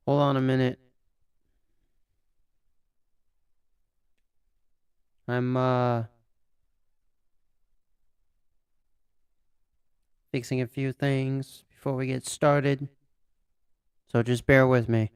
Hold on a minute. I'm fixing a few things before we get started. So just bear with me.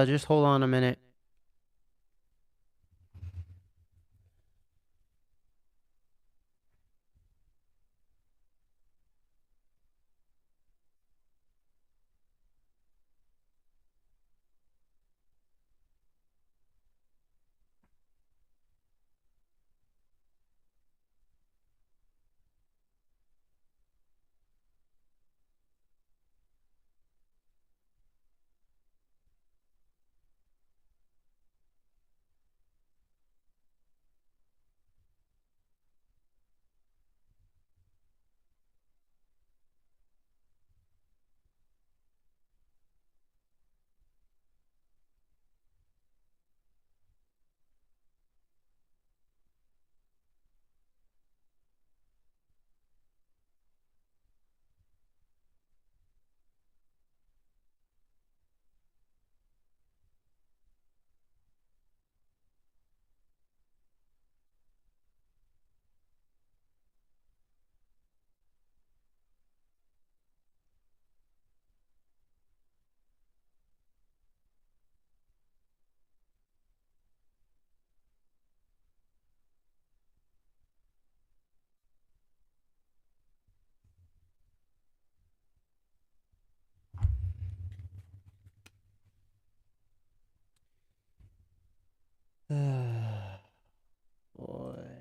Just hold on a minute. Boy.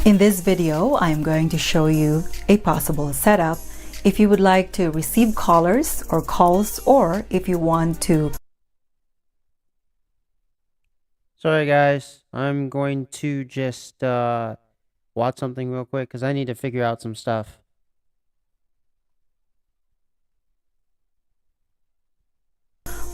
In this video, I'm going to show you a possible setup if you would like to receive callers or calls, or if you want to. Sorry, guys. I'm going to just watch something real quick because I need to figure out some stuff.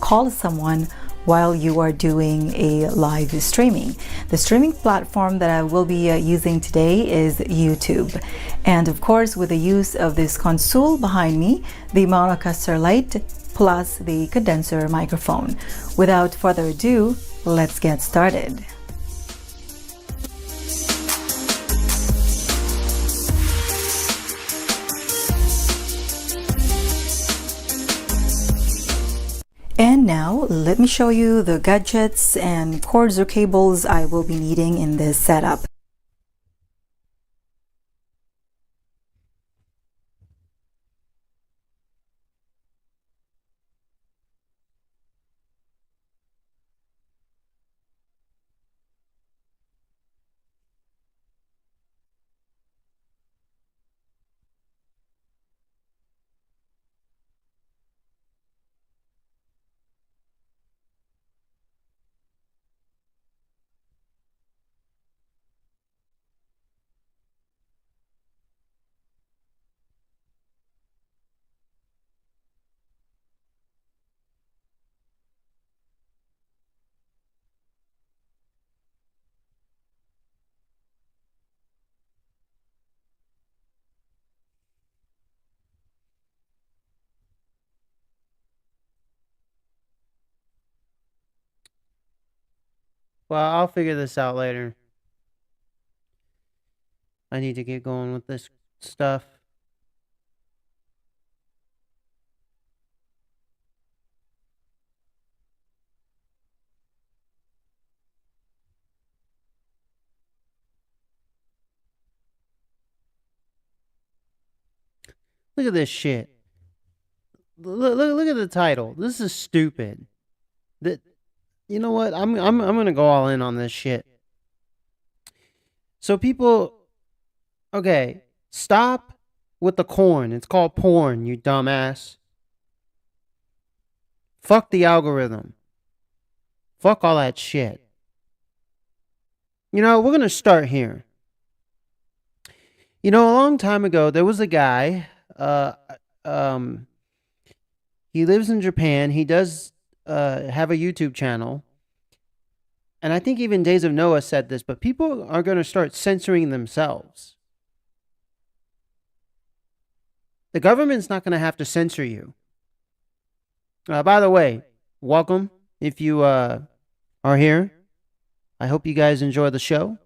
Call someone while you are doing a live streaming. The streaming platform that I will be using today is YouTube. And of course, with the use of this console behind me, the monocaster light plus the condenser microphone. Without further ado, let's get started. And now let me show you the gadgets and cords or cables I will be needing in this setup. Well, I'll figure this out later. I need to get going with this stuff. Look at this shit. Look at the title. This is stupid. That you know what? I'm gonna go all in on this shit. So people, okay, stop with the corn. It's called porn, you dumbass. Fuck the algorithm. Fuck all that shit. You know, we're gonna start here. You know, a long time ago, there was a guy. He lives in Japan. He does have a YouTube channel. And I think even Days of Noah said this, but people are going to start censoring themselves. The government's not going to have to censor you. By the way, welcome if you are here. I hope you guys enjoy the show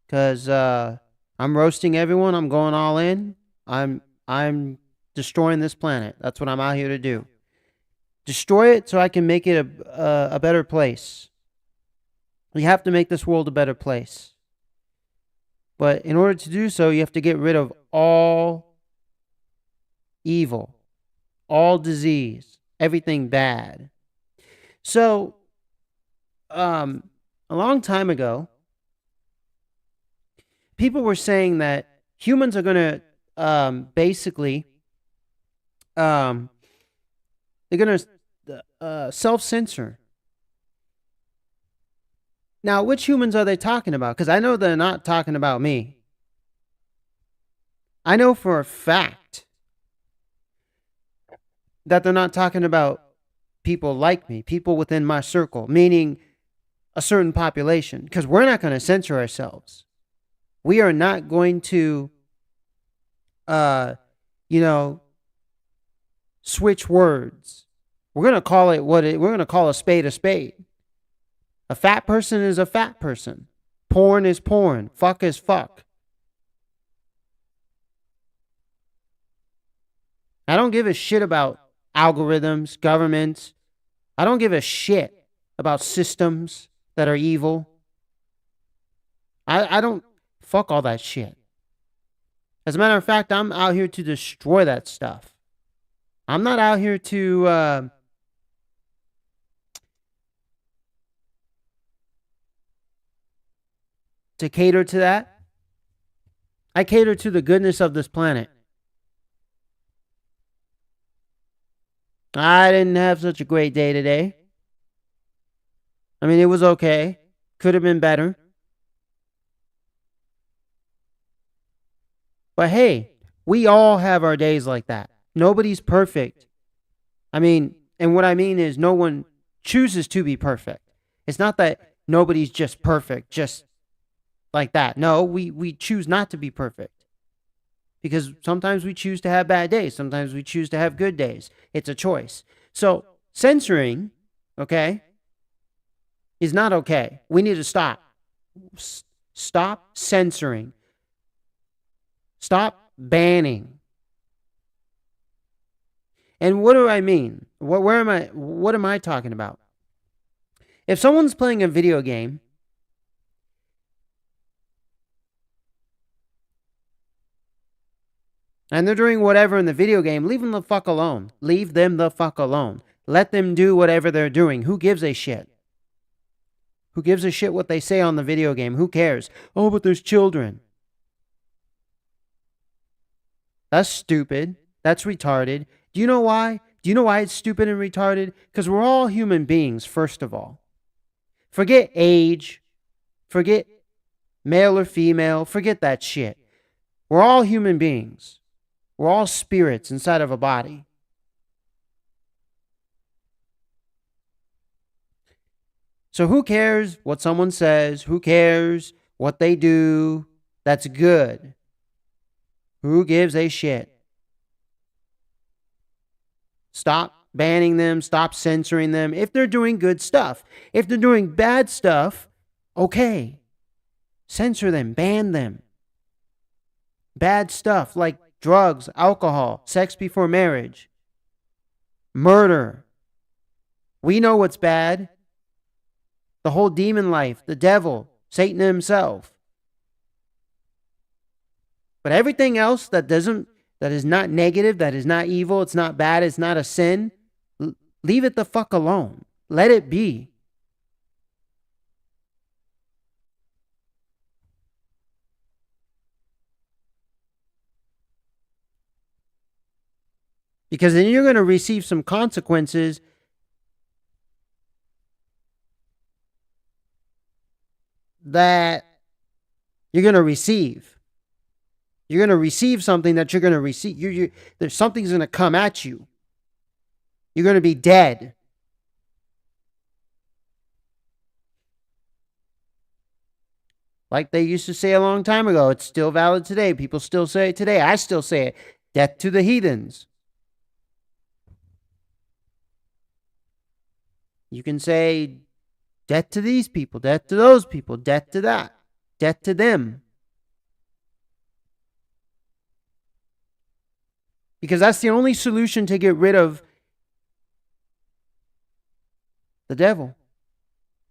because I'm roasting everyone. I'm going all in. I'm destroying this planet. That's what I'm out here to do. Destroy it so I can make it a better place. We have to make this world a better place. But in order to do so, you have to get rid of all evil, all disease, everything bad. So, a long time ago, people were saying that humans are going to basically, they're going to self-censor. Now, which humans are they talking about? Because I know they're not talking about me. I know for a fact that they're not talking about people like me, people within my circle, meaning a certain population, because we're not going to censor ourselves. We are not going to, switch words. We're going to call it we're going to call a spade a spade. A fat person is a fat person. Porn is porn. Fuck is fuck. I don't give a shit about algorithms, governments. I don't give a shit about systems that are evil. I don't fuck all that shit. As a matter of fact, I'm out here to destroy that stuff. I'm not out here to cater to that. I cater to the goodness of this planet. I didn't have such a great day today. I mean, it was okay. Could have been better. But hey, we all have our days like that. Nobody's perfect. I mean, and what I mean is no one chooses to be perfect. It's not that nobody's just perfect, just like that. No, we choose not to be perfect. Because sometimes we choose to have bad days. Sometimes we choose to have good days. It's a choice. So censoring, okay, is not okay. We need to stop. Stop censoring. Stop banning. And what do I mean? What am I talking about? If someone's playing a video game and they're doing whatever in the video game, leave them the fuck alone. Leave them the fuck alone. Let them do whatever they're doing. Who gives a shit? Who gives a shit what they say on the video game? Who cares? Oh, but there's children. That's stupid. That's retarded. Do you know why? Do you know why it's stupid and retarded? Because we're all human beings, first of all. Forget age. Forget male or female. Forget that shit. We're all human beings. We're all spirits inside of a body. So who cares what someone says? Who cares what they do? That's good. Who gives a shit? Stop banning them. Stop censoring them. If they're doing good stuff. If they're doing bad stuff, okay. Censor them. Ban them. Bad stuff like drugs, alcohol, sex before marriage, murder. We know what's bad. The whole demon life, the devil, Satan himself. But everything else that is not negative, that is not evil, it's not bad, it's not a sin, leave it the fuck alone. Let it be. Because then you're going to receive some consequences that you're going to receive. You're going to receive something that you're going to receive. There's something's going to come at you. You're going to be dead. Like they used to say a long time ago. It's still valid today. People still say it today. I still say it. Death to the heathens. You can say death to these people, death to those people, death to that, death to them. Because that's the only solution to get rid of the devil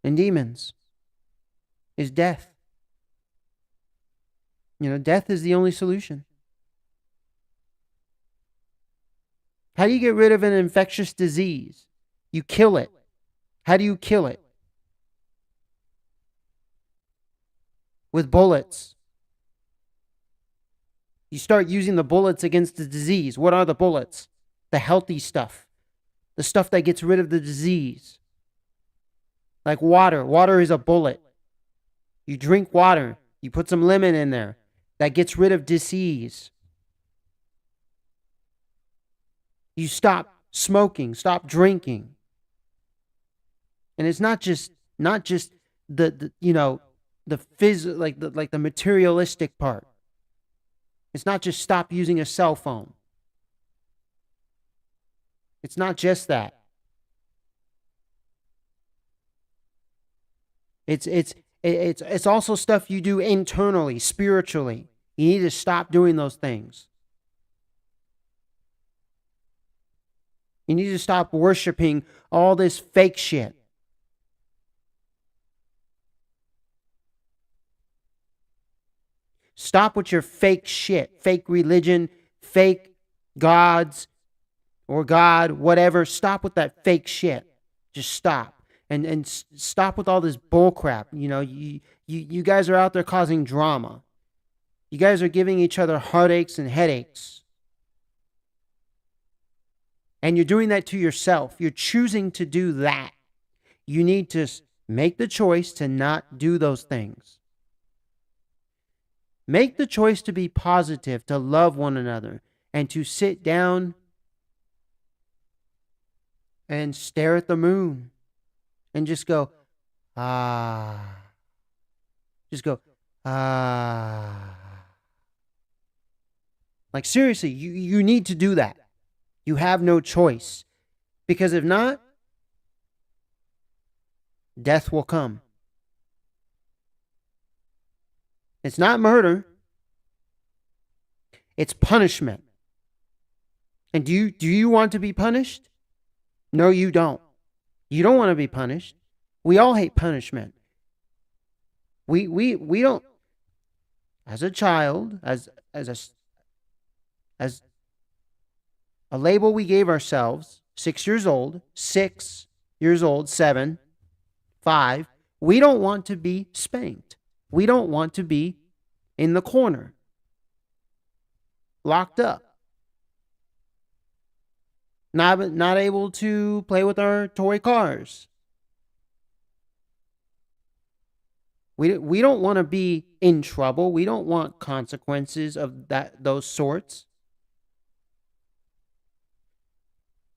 and demons is death. Death is the only solution. How do you get rid of an infectious disease? You kill it. How do you kill it? With bullets. You start using the bullets against the disease. What are the bullets? The healthy stuff. The stuff that gets rid of the disease. Like water. Water is a bullet. You drink water. You put some lemon in there. That gets rid of disease. You stop smoking. Stop drinking. And it's not just the like the materialistic part. It's not just stop using a cell phone. It's not just that. It's also stuff you do internally, spiritually. You need to stop doing those things. You need to stop worshiping all this fake shit. Stop with your fake shit, fake religion, fake gods or God, whatever. Stop with that fake shit. Just stop. And stop with all this bull crap. You guys are out there causing drama. You guys are giving each other heartaches and headaches. And you're doing that to yourself. You're choosing to do that. You need to Make the choice to not do those things. Make the choice to be positive, to love one another, and to sit down and stare at the moon and just go, ah. Just go, ah. Like, seriously, you need to do that. You have no choice. Because if not, death will come. It's not murder. It's punishment. And do you want to be punished? No, you don't. You don't want to be punished. We all hate punishment. We don't. As a child, as a label we gave ourselves, 6 years old, 7, 5. We don't want to be spanked. We don't want to be in the corner, locked up, not able to play with our toy cars. We don't want to be in trouble. We don't want consequences of those sorts.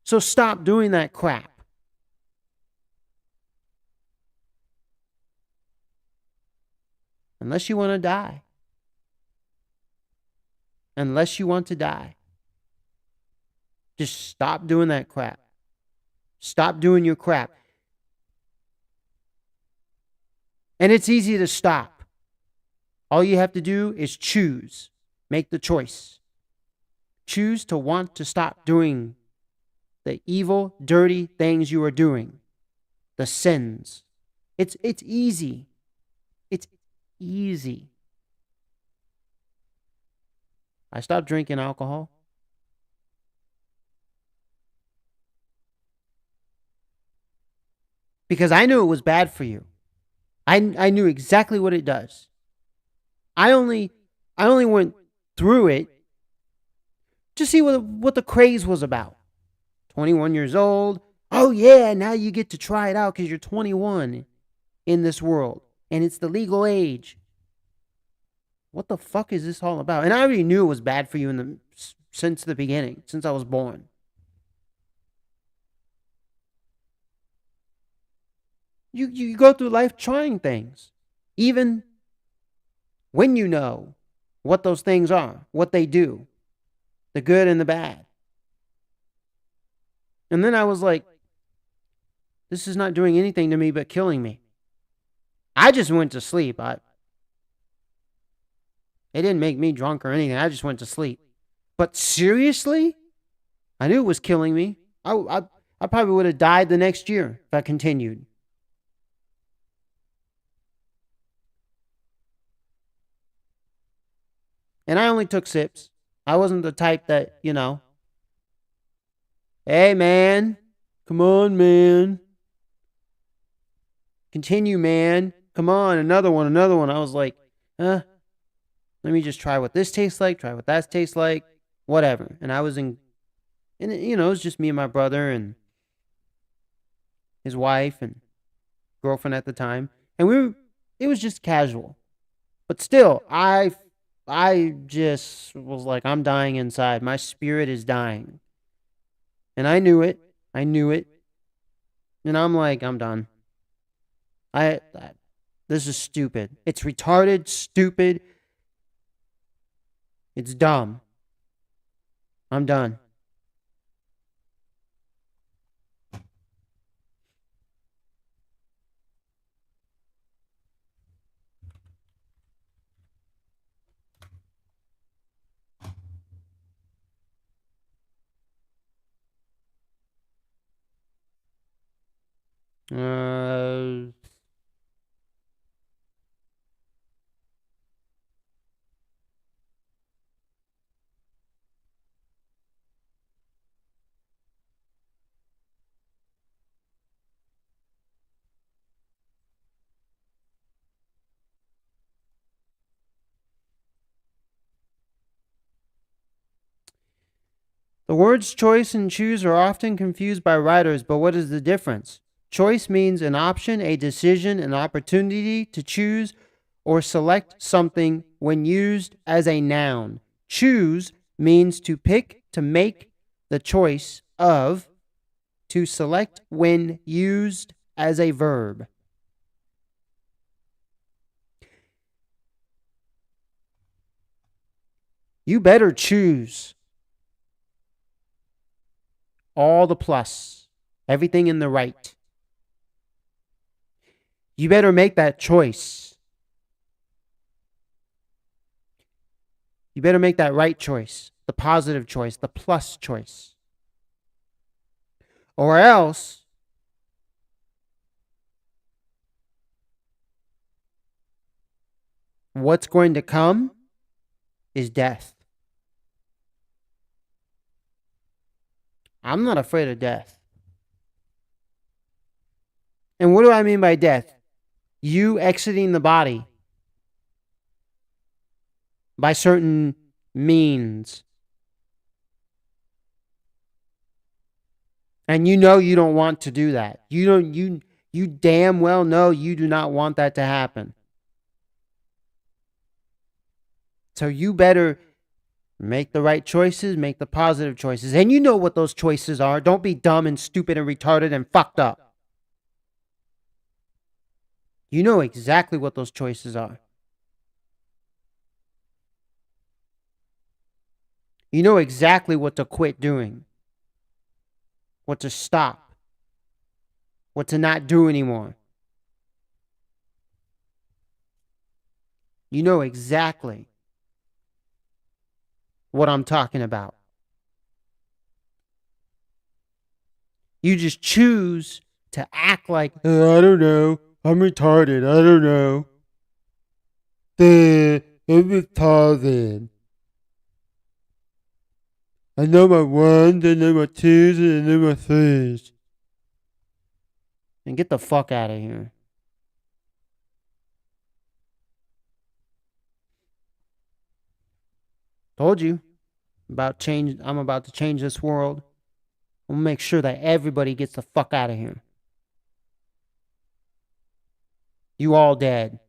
So stop doing that crap. Unless you want to die. Unless you want to die. Just stop doing that crap. Stop doing your crap. And it's easy to stop. All you have to do is choose. Make the choice. Choose to want to stop doing the evil, dirty things you are doing. The sins. It's easy. It's easy. I stopped drinking alcohol. Because I knew it was bad for you. I knew exactly what it does. I only went through it to see what the craze was about. 21 years old. Oh yeah, now you get to try it out because you're 21 in this world. And it's the legal age. What the fuck is this all about? And I already knew it was bad for you since the beginning, since I was born. You go through life trying things, even when you know what those things are, what they do, the good and the bad. And then I was like, this is not doing anything to me but killing me. I just went to sleep. It didn't make me drunk or anything. I just went to sleep. But seriously, I knew it was killing me. I probably would have died the next year if I continued. And I only took sips. I wasn't the type that, hey, man, come on, man. Continue, man. Come on, another one. I was like, let me just try what this tastes like, try what that tastes like, whatever. And I was it was just me and my brother and his wife and girlfriend at the time. And it was just casual. But still, I just was like, I'm dying inside. My spirit is dying. And I knew it. And I'm like, I'm done. This is stupid. It's retarded, stupid. It's dumb. I'm done. The words choice and choose are often confused by writers, but what is the difference? Choice means an option, a decision, an opportunity to choose or select something when used as a noun. Choose means to pick, to make the choice of, to select when used as a verb. You better choose all the plus, everything in the right. You better make that choice. You better make that right choice, the positive choice, the plus choice. Or else, what's going to come is death. I'm not afraid of death. And what do I mean by death? You exiting the body by certain means. And you know you don't want to do that. You damn well know you do not want that to happen. So you better make the right choices, make the positive choices. And you know what those choices are. Don't be dumb and stupid and retarded and fucked up. You know exactly what those choices are. You know exactly what to quit doing, what to stop, what to not do anymore. You know exactly what I'm talking about. You just choose to act like, I don't know, I'm retarded, I don't know. I'm retarded. I know my ones, I know my twos, and I know my threes. And get the fuck out of here. Told you about change. I'm about to change this world. I'm gonna make sure that everybody gets the fuck out of here. You all dead.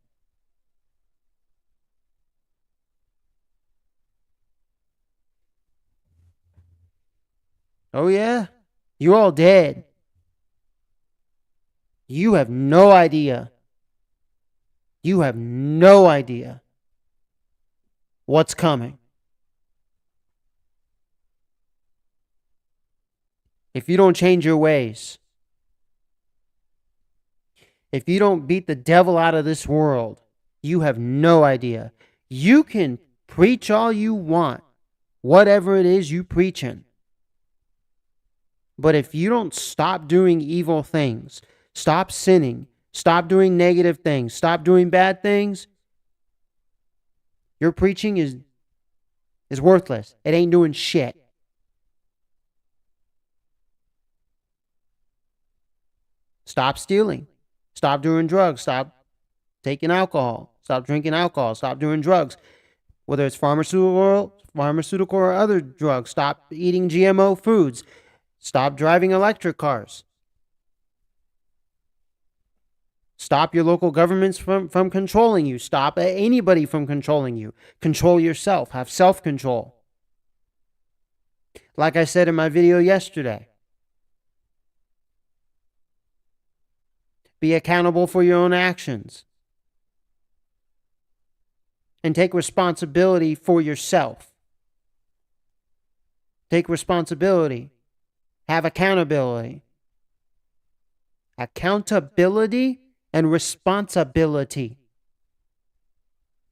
Oh yeah? You all dead. You have no idea. You have no idea what's coming. If you don't change your ways, if you don't beat the devil out of this world, you have no idea. You can preach all you want, whatever it is you preaching. But if you don't stop doing evil things, stop sinning, stop doing negative things, stop doing bad things, your preaching is worthless. It ain't doing shit. Stop stealing. Stop doing drugs. Stop taking alcohol. Stop drinking alcohol. Stop doing drugs. Whether it's pharmaceutical or other drugs. Stop eating GMO foods. Stop driving electric cars. Stop your local governments from controlling you. Stop anybody from controlling you. Control yourself. Have self-control. Like I said in my video yesterday, be accountable for your own actions. And take responsibility for yourself. Take responsibility. Have accountability. Accountability and responsibility.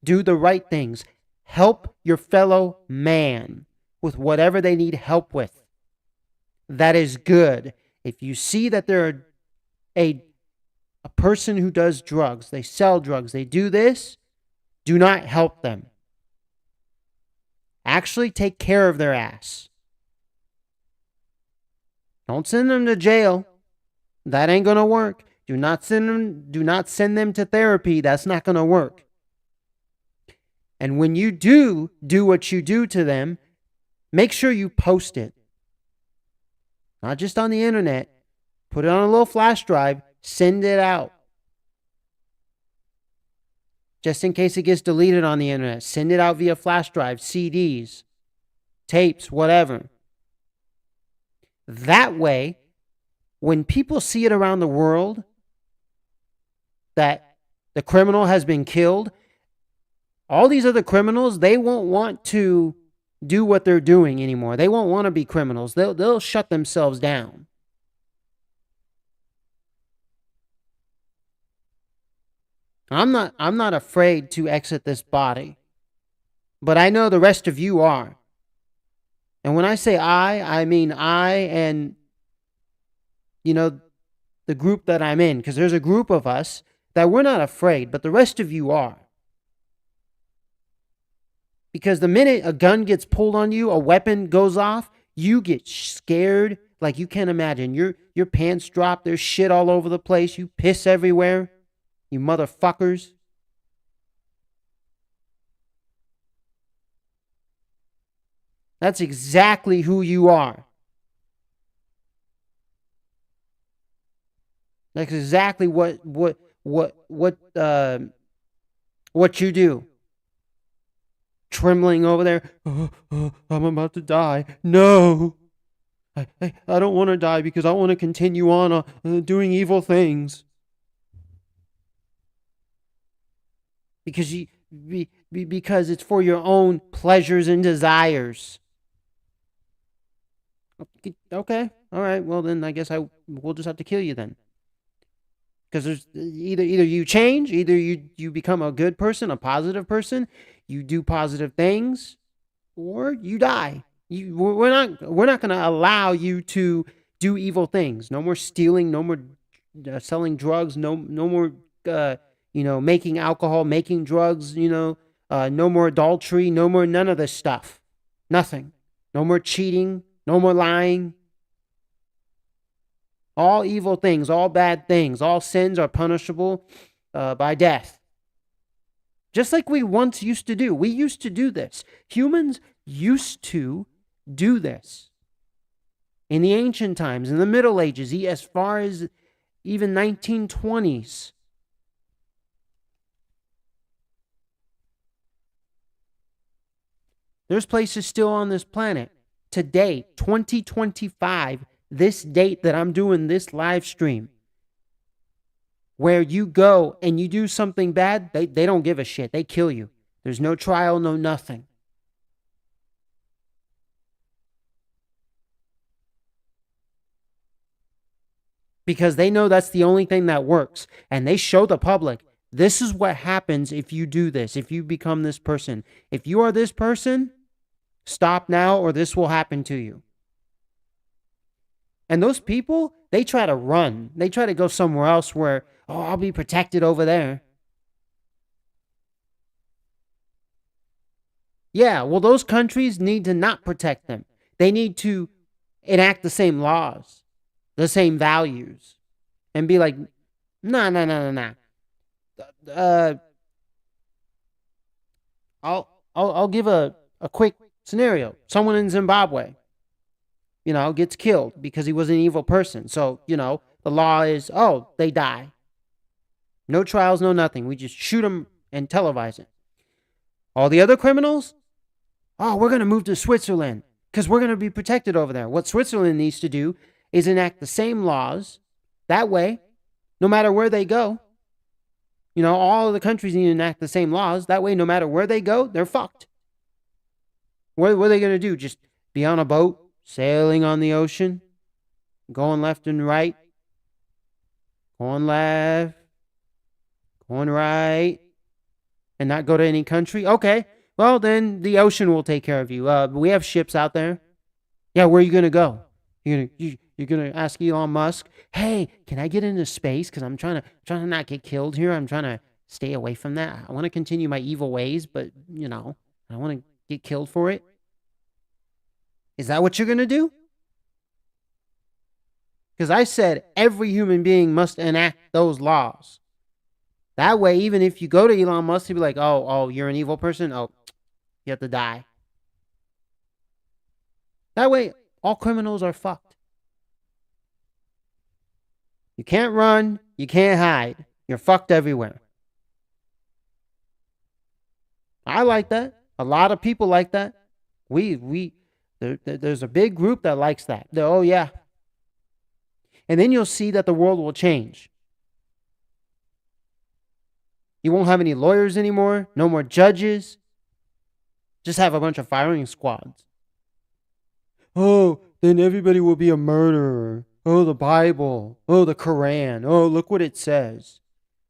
Do the right things. Help your fellow man with whatever they need help with. That is good. If you see that they're a person who does drugs, they sell drugs, they do this, do not help them. Actually take care of their ass. Don't send them to jail. That ain't going to work. Do not send them to therapy. That's not going to work. And when you do what you do to them, make sure you post it. Not just on the internet. Put it on a little flash drive, send it out. Just in case it gets deleted on the internet, send it out via flash drive, CDs, tapes, whatever. That way, when people see it around the world that the criminal has been killed, all these other criminals, they won't want to do what they're doing anymore. They won't want to be criminals. They'll shut themselves down. I'm not afraid to exit this body, but I know the rest of you are. And when I say I mean I and, the group that I'm in, because there's a group of us that we're not afraid, but the rest of you are. Because the minute a gun gets pulled on you, a weapon goes off, you get scared like you can't imagine. Your pants drop, there's shit all over the place, you piss everywhere, you motherfuckers. That's exactly who you are. That's exactly what you do. Trembling over there. I'm about to die. No. I don't want to die because I want to continue on doing evil things. Because it's for your own pleasures and desires. Okay. All right. Well, then I guess we'll just have to kill you then. Because there's either you change, either you become a good person, a positive person, you do positive things, or you die. We're not going to allow you to do evil things. No more stealing. No more selling drugs. No more making alcohol, making drugs. No more adultery. No more none of this stuff. Nothing. No more cheating. No more lying. All evil things, all bad things, all sins are punishable by death. Just like we once used to do. We used to do this. Humans used to do this. In the ancient times, in the Middle Ages, as far as even 1920s. There's places still on this planet today, 2025, this date that I'm doing this live stream, where you go and you do something bad, they don't give a shit. They kill you. There's no trial, no nothing. Because they know that's the only thing that works. And they show the public, this is what happens if you do this, if you become this person. If you are this person, stop now or this will happen to you. And those people, they try to run. They try to go somewhere else where, I'll be protected over there. Yeah, well, those countries need to not protect them. They need to enact the same laws, the same values, and be like, nah. I'll give a quick scenario. Someone in Zimbabwe, gets killed because he was an evil person. So, the law is, they die. No trials, no nothing. We just shoot them and televise it. All the other criminals, we're going to move to Switzerland because we're going to be protected over there. What Switzerland needs to do is enact the same laws. That way, no matter where they go, all of the countries need to enact the same laws. That way, no matter where they go, they're fucked. What are they going to do? Just be on a boat, sailing on the ocean, going left and right, going left, going right, and not go to any country? Okay, well, then the ocean will take care of you. We have ships out there. Yeah, where are you going to go? You're going to ask Elon Musk, hey, can I get into space? Because I'm trying to not get killed here. I'm trying to stay away from that. I want to continue my evil ways, but, I don't want to get killed for it. Is that what you're going to do? Because I said every human being must enact those laws. That way, even if you go to Elon Musk, he'll be like, oh, you're an evil person? Oh, you have to die. That way, all criminals are fucked. You can't run. You can't hide. You're fucked everywhere. I like that. A lot of people like that. There's a big group that likes that. Oh, yeah. And then you'll see that the world will change. You won't have any lawyers anymore. No more judges. Just have a bunch of firing squads. Oh, then everybody will be a murderer. Oh, the Bible. Oh, the Quran. Oh, look what it says.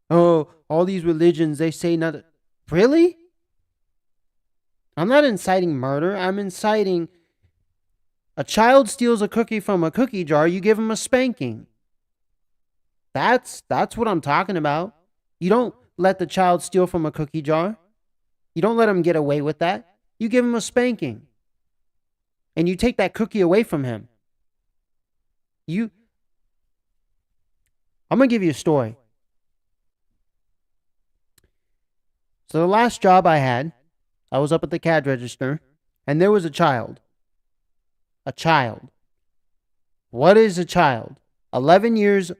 Oh, all these religions, they say not. Really? I'm not inciting murder. I'm inciting a child steals a cookie from a cookie jar, you give him a spanking. That's what I'm talking about. You don't let the child steal from a cookie jar. You don't let him get away with that. You give him a spanking. And you take that cookie away from him. I'm going to give you a story. So the last job I had, I was up at the CAD register, and there was a child. A child. What is a child? 11 years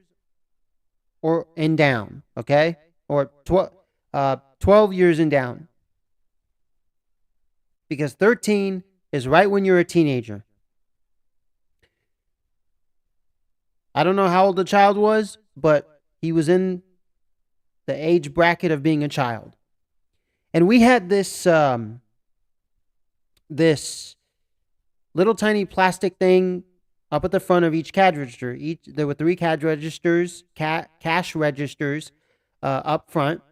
or and down, okay? Or 12 years and down. Because 13 is right when you're a teenager. I don't know how old the child was, but he was in the age bracket of being a child. And we had this this little tiny plastic thing up at the front of each CAD register. There were 3 CAD registers, cash registers up front.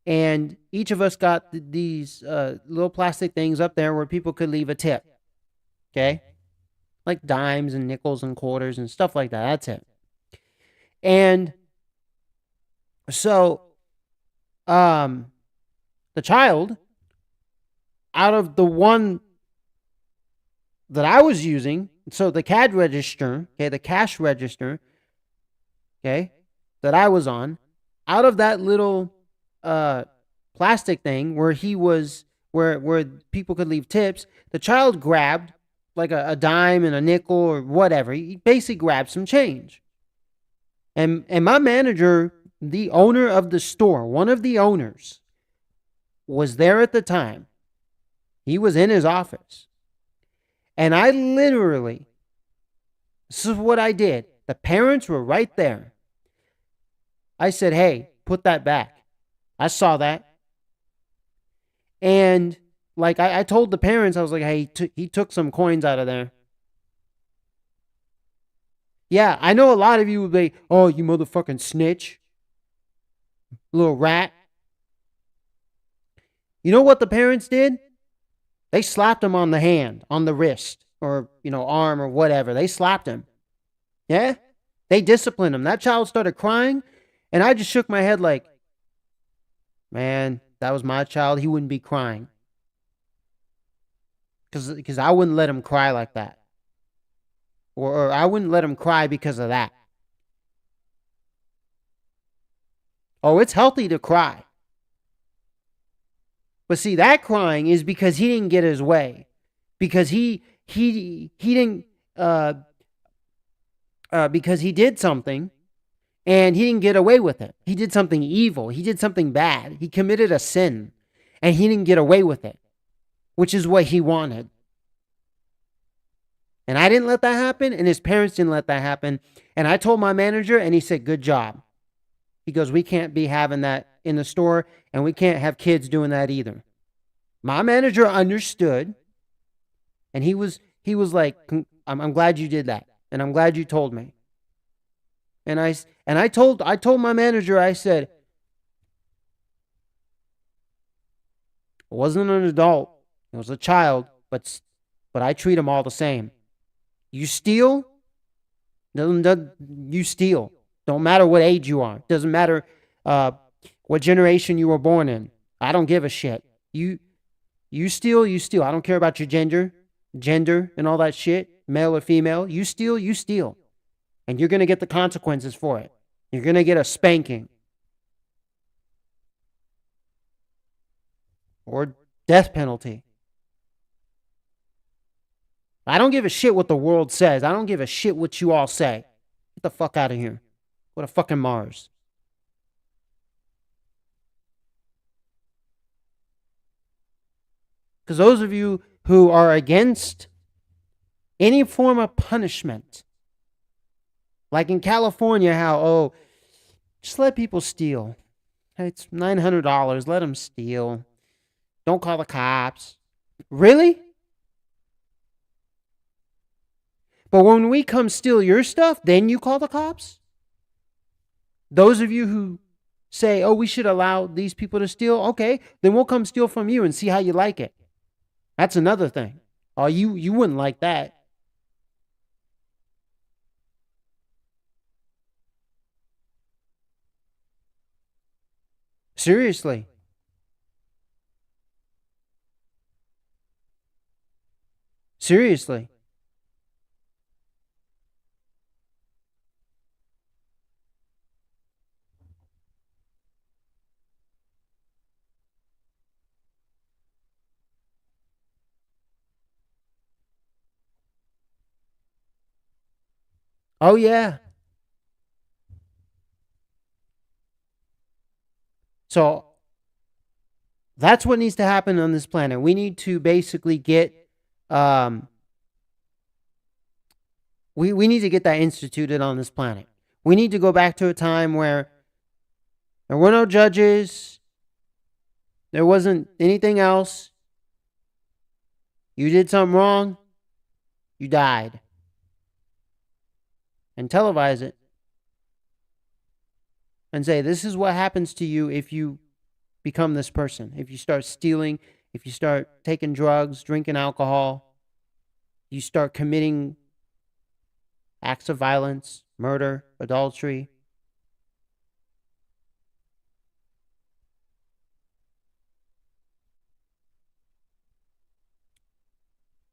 And each of us got these little plastic things up there where people could leave a tip. Okay? Like dimes and nickels and quarters and stuff like that. That's it. And so the child, out of the one that I was using, so the CAD register, okay, the cash register, okay, that I was on, out of that little plastic thing where he was, where people could leave tips, the child grabbed like a dime and a nickel or whatever. He basically grabbed some change. And my manager, the owner of the store, one of the owners, was there at the time. He was in his office. And I literally, this is what I did. The parents were right there. I said, hey, put that back. I saw that. And like I told the parents, I was like, hey, he took some coins out of there. Yeah, I know a lot of you would be, oh, you motherfucking snitch. Little rat. You know what the parents did? They slapped him on the hand, on the wrist, or, arm or whatever. They slapped him. Yeah? They disciplined him. That child started crying, and I just shook my head like, man, that was my child. He wouldn't be crying. Because I wouldn't let him cry like that. Or I wouldn't let him cry because of that. Oh, it's healthy to cry. But see, that crying is because he didn't get his way. Because he didn't, because he did something and he didn't get away with it. He did something evil. He did something bad. He committed a sin and he didn't get away with it, which is what he wanted. And I didn't let that happen, and his parents didn't let that happen. And I told my manager, and he said, good job. He goes, we can't be having that in the store, and we can't have kids doing that either. My manager understood, and he was like, I'm glad you did that, and I'm glad you told me. And I told my manager, I said, it wasn't an adult, it was a child, but I treat him all the same. You steal, you steal. Don't matter what age you are. Doesn't matter what generation you were born in. I don't give a shit. You steal, you steal. I don't care about your gender and all that shit, male or female. You steal, you steal. And you're going to get the consequences for it. You're going to get a spanking. Or death penalty. I don't give a shit what the world says. I don't give a shit what you all say. Get the fuck out of here. What a fucking Mars. Because those of you who are against any form of punishment, like in California, how, oh, just let people steal. It's $900. Let them steal. Don't call the cops. Really? But when we come steal your stuff, then you call the cops? Those of you who say, oh, we should allow these people to steal, okay, then we'll come steal from you and see how you like it. That's another thing. Oh, you wouldn't like that. Seriously. Seriously. Oh, yeah. So that's what needs to happen on this planet. We need to basically get, we need to get that instituted on this planet. We need to go back to a time where there were no judges. There wasn't anything else. You did something wrong, you died. And televise it. And say, this is what happens to you if you become this person. If you start stealing, if you start taking drugs, drinking alcohol, you start committing acts of violence, murder, adultery.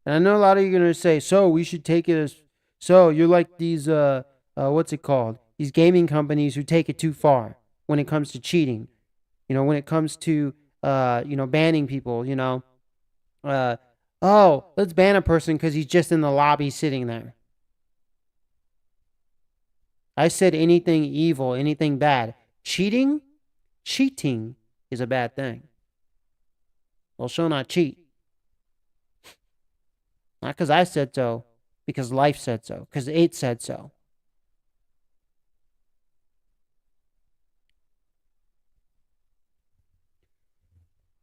And I know a lot of you are going to say, so we should take it as, so you're like these, what's it called? These gaming companies who take it too far when it comes to cheating. When it comes to, banning people, oh, let's ban a person because he's just in the lobby sitting there. I said anything evil, anything bad. Cheating is a bad thing. Well, shall not cheat. Not because I said so, because life said so, because it said so.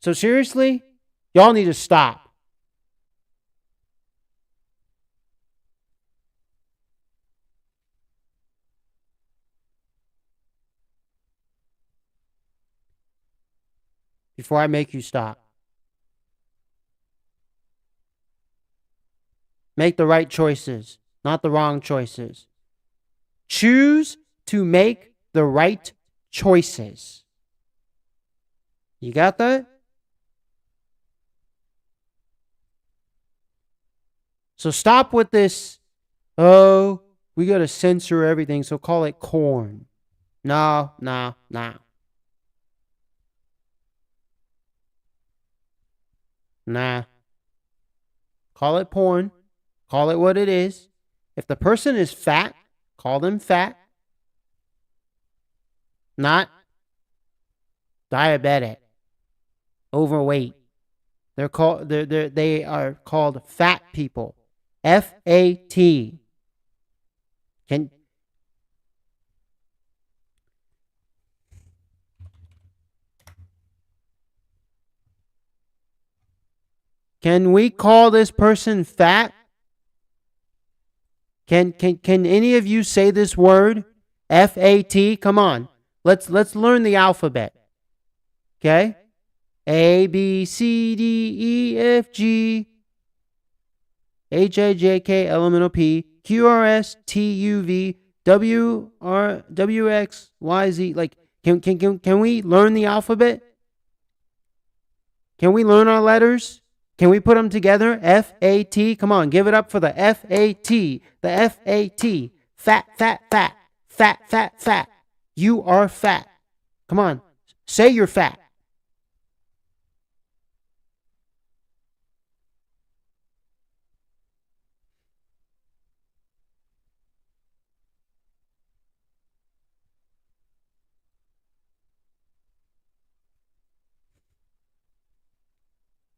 So seriously, y'all need to stop. Before I make you stop. Make the right choices, not the wrong choices. Choose to make the right choices. You got that? So stop with this, oh, we got to censor everything, so call it corn. No. Nah. Call it porn. Call it what it is. If the person is fat, call them fat. Not diabetic, overweight. They are called fat people. FAT. Can we call this person fat? Can any of you say this word? FAT? Come on. Let's learn the alphabet. Okay? A B C D E F G H I J K L M N O P Q R S T U V W R W X Y Z. Like, can we learn the alphabet? Can we learn our letters? Can we put them together? FAT. Come on, give it up for the FAT. The FAT. Fat, fat, fat. Fat, fat, fat. You are fat. Come on, say you're fat.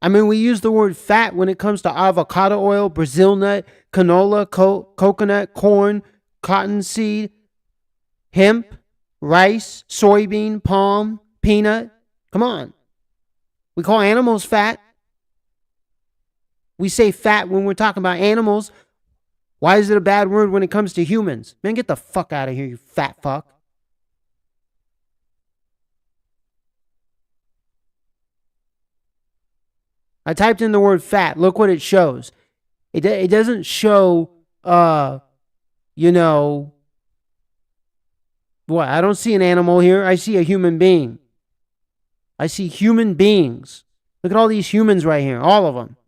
I mean, we use the word fat when it comes to avocado oil, Brazil nut, canola, coconut, corn, cottonseed, hemp, rice, soybean, palm, peanut. Come on. We call animals fat. We say fat when we're talking about animals. Why is it a bad word when it comes to humans? Man, get the fuck out of here, you fat fuck. I typed in the word fat. Look what it shows. It doesn't show, you know, what? I don't see an animal here. I see a human being. I see human beings. Look at all these humans right here. All of them.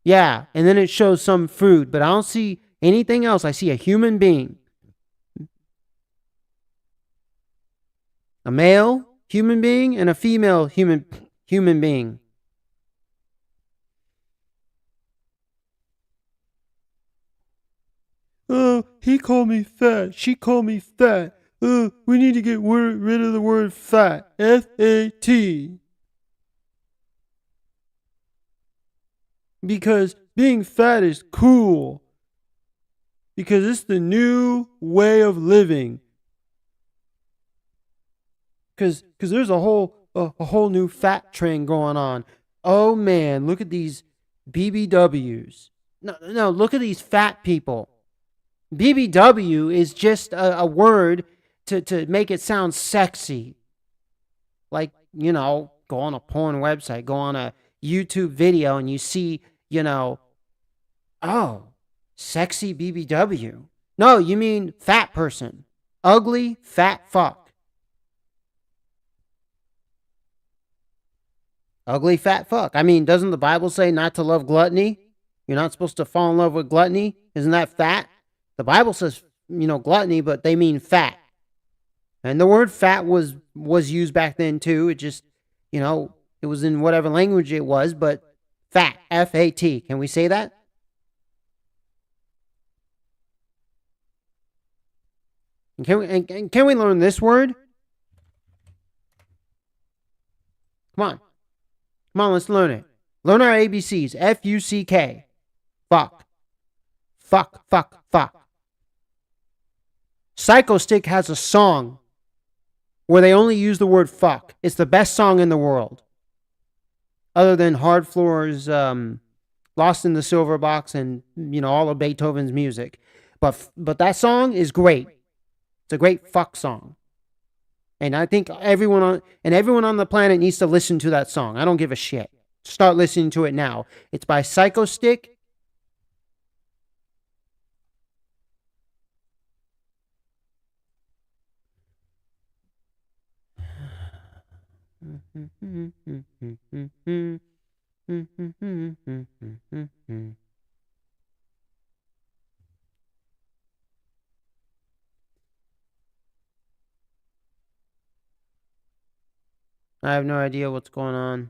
Yeah. And then it shows some food, but I don't see anything else. I see a human being. A male human being and a female human being. Oh, he called me fat. She called me fat. Oh, we need to get rid of the word fat. F-A-T. Because being fat is cool. Because it's the new way of living. Because there's a whole new fat trend going on. Oh man, look at these BBWs. No, look at these fat people. BBW is just a word to make it sound sexy. Like, you know, go on a porn website, go on a YouTube video and you see, you know, oh, sexy BBW. No, you mean fat person. Ugly, fat fuck. Ugly, fat fuck. I mean, doesn't the Bible say not to love gluttony? You're not supposed to fall in love with gluttony? Isn't that fat? The Bible says, you know, gluttony, but they mean fat. And the word fat was used back then too. It just, you know, it was in whatever language it was, but fat, F-A-T. Can we say that? And can we learn this word? Come on, let's learn it. Learn our ABCs. F-U-C-K. Fuck. Fuck, fuck, fuck. Psycho Stick has a song where they only use the word fuck. It's the best song in the world. Other than Hard Floor's Lost in the Silver Box and, you know, all of Beethoven's music. But that song is great. It's a great fuck song. And I think everyone on the planet needs to listen to that song. I don't give a shit. Start listening to it now. It's by Psycho Stick. I have no idea what's going on.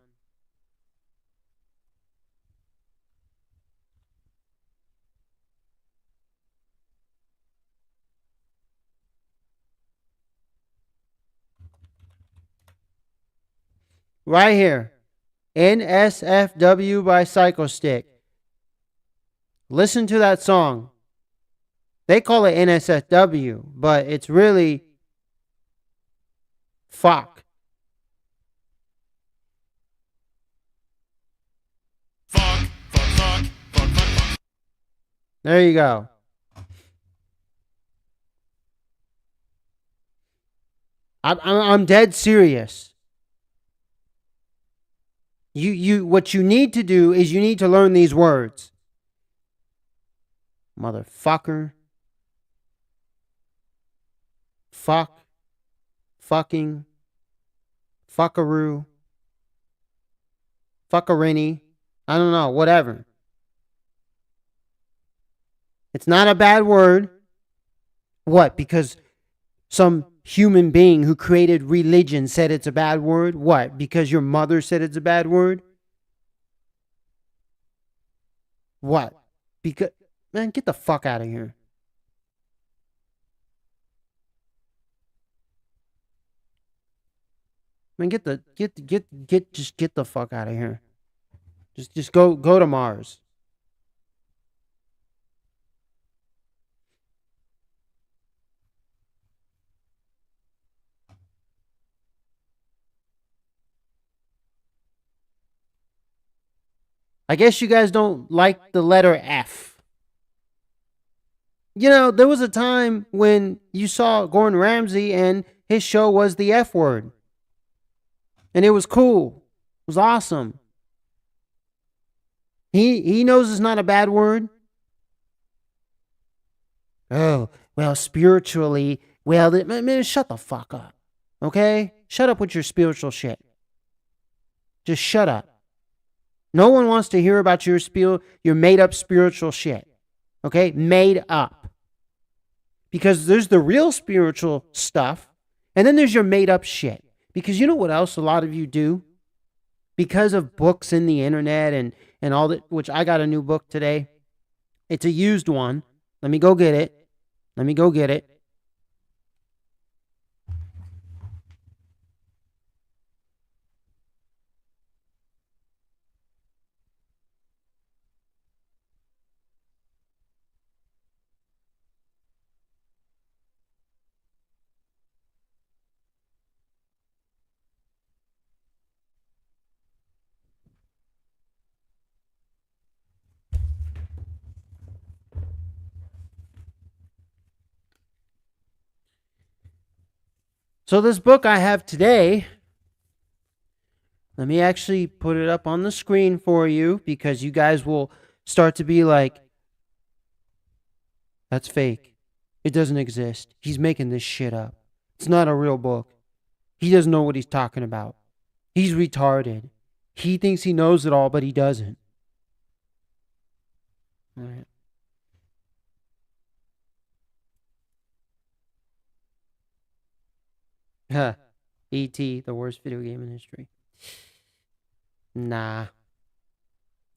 Right here. NSFW by Psycho Stick. Listen to that song. They call it NSFW, but it's really fuck. Fuck, fuck, fuck, fuck, fuck, fuck. There you go. I'm dead serious. What you need to do is you need to learn these words. Motherfucker. Fuck. Fucking. Fuckaroo. Fuckarini. I don't know, whatever. It's not a bad word. What? Because some human being who created religion said it's a bad word? What? Because your mother said it's a bad word? What? Because, man, get the fuck out of here. I mean, just get the fuck out of here. Just go to Mars. I guess you guys don't like the letter F. You know, there was a time when you saw Gordon Ramsay and his show was the F word. And it was cool. It was awesome. He knows it's not a bad word. Oh, well, spiritually, well, man, shut the fuck up. Okay? Shut up with your spiritual shit. Just shut up. No one wants to hear about your made up spiritual shit. Okay? Made up. Because there's the real spiritual stuff, and then there's your made up shit. Because you know what else a lot of you do? Because of books in the internet and all that, which I got a new book today. It's a used one. Let me go get it. So this book I have today, let me actually put it up on the screen for you because you guys will start to be like, that's fake. It doesn't exist. He's making this shit up. It's not a real book. He doesn't know what he's talking about. He's retarded. He thinks he knows it all, but he doesn't. All right. Huh. E.T., the worst video game in history. Nah.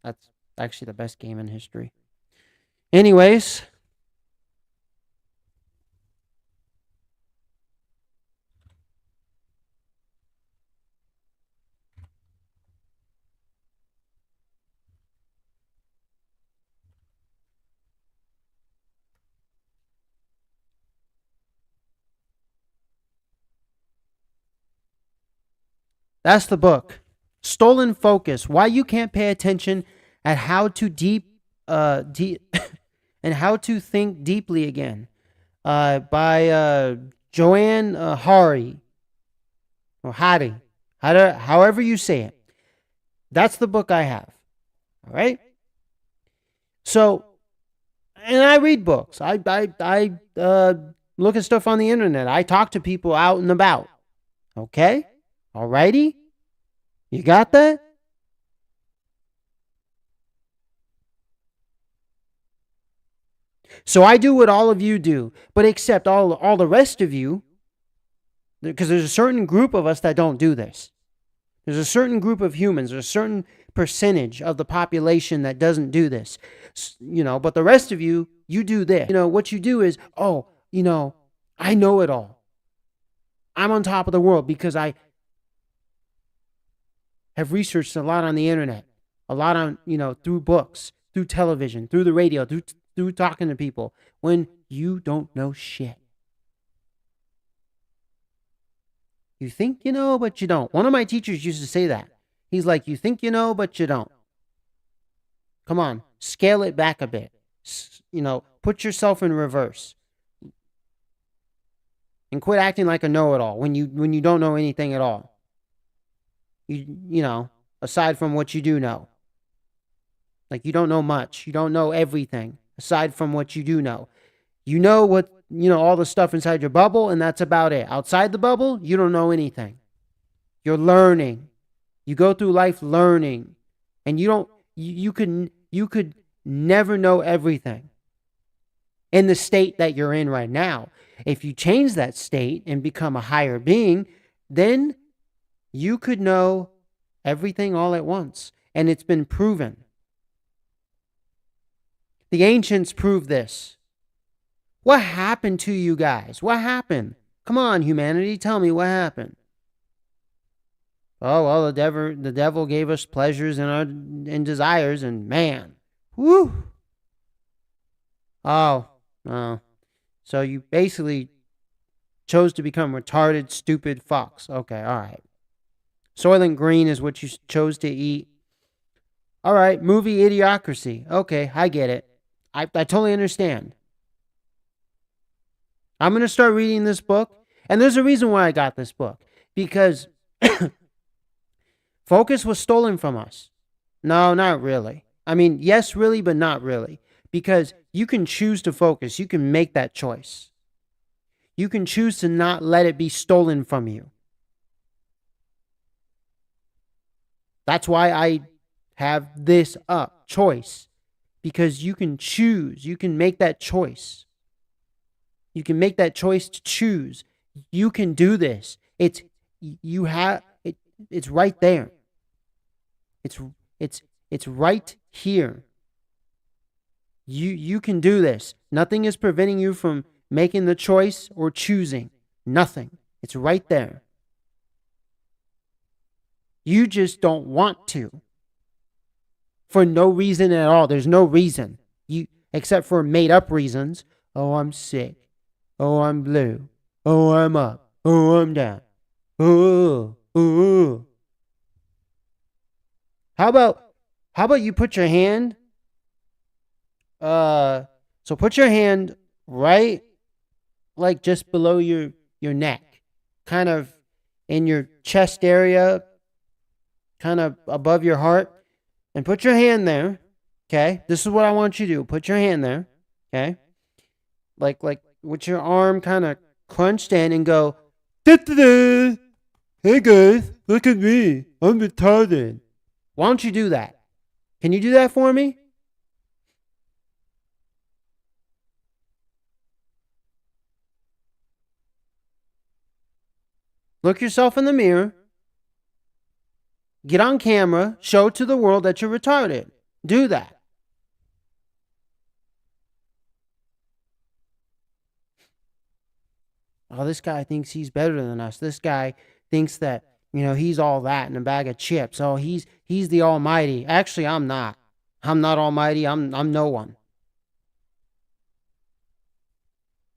That's actually the best game in history. Anyways. That's the book. Stolen Focus. Why you can't pay attention at how to and how to think deeply again. By Joanne Hari or Hari. However you say it. That's the book I have. All right? So, and I read books. I look at stuff on the internet. I talk to people out and about. Okay? Alrighty? You got that? So I do what all of you do, but except all the rest of you, because there's a certain group of us that don't do this. There's a certain group of humans, there's a certain percentage of the population that doesn't do this. You know, but the rest of you, you do this. You know, what you do is, I know it all. I'm on top of the world because I have researched a lot on the internet, a lot on, through books, through television, through the radio, through talking to people, when you don't know shit. You think you know, but you don't. One of my teachers used to say that. He's like, you think you know, but you don't. Come on, scale it back a bit. Put yourself in reverse. And quit acting like a know-it-all when you don't know anything at all. Aside from what you do know. Like you don't know much. You don't know everything aside from what you do know. You know what, all the stuff inside your bubble, and that's about it. Outside the bubble, you don't know anything. You're learning. You go through life learning. And you could never know everything in the state that you're in right now. If you change that state and become a higher being, then you could know everything all at once. And it's been proven. The ancients proved this. What happened to you guys? What happened? Come on, humanity, tell me what happened. Oh well, the devil gave us pleasures and desires, and man, whoo. Oh, oh. So you basically chose to become retarded, stupid fox. Okay, all right. Soylent Green is what you chose to eat. All right, movie Idiocracy. Okay, I get it. I totally understand. I'm going to start reading this book. And there's a reason why I got this book. Because focus was stolen from us. No, not really. I mean, yes, really, but not really. Because you can choose to focus. You can make that choice. You can choose to not let it be stolen from you. That's why I have this up choice. Because you can choose. You can make that choice. You can make that choice to choose. You can do this. It's right there. It's it's right here. You can do this. Nothing is preventing you from making the choice or choosing. Nothing. It's right there. You just don't want to. For no reason at all. There's no reason. You except for made up reasons. Oh, I'm sick. Oh, I'm blue. Oh, I'm up. Oh, I'm down. Oh, oh. How about you put your hand so put your hand right like just below your neck, kind of in your chest area, kind of above your heart, and put your hand there. Okay? This is what I want you to do. Put your hand there. Okay? Like with your arm kind of crunched in and go, "Da-da-da. Hey guys, look at me. I'm retarded." Why don't you do that? Can you do that for me? Look yourself in the mirror. Get on camera. Show to the world that you're retarded. Do that. Oh, this guy thinks he's better than us. This guy thinks that, he's all that in a bag of chips. Oh, he's the almighty. Actually, I'm not. I'm not almighty. I'm no one.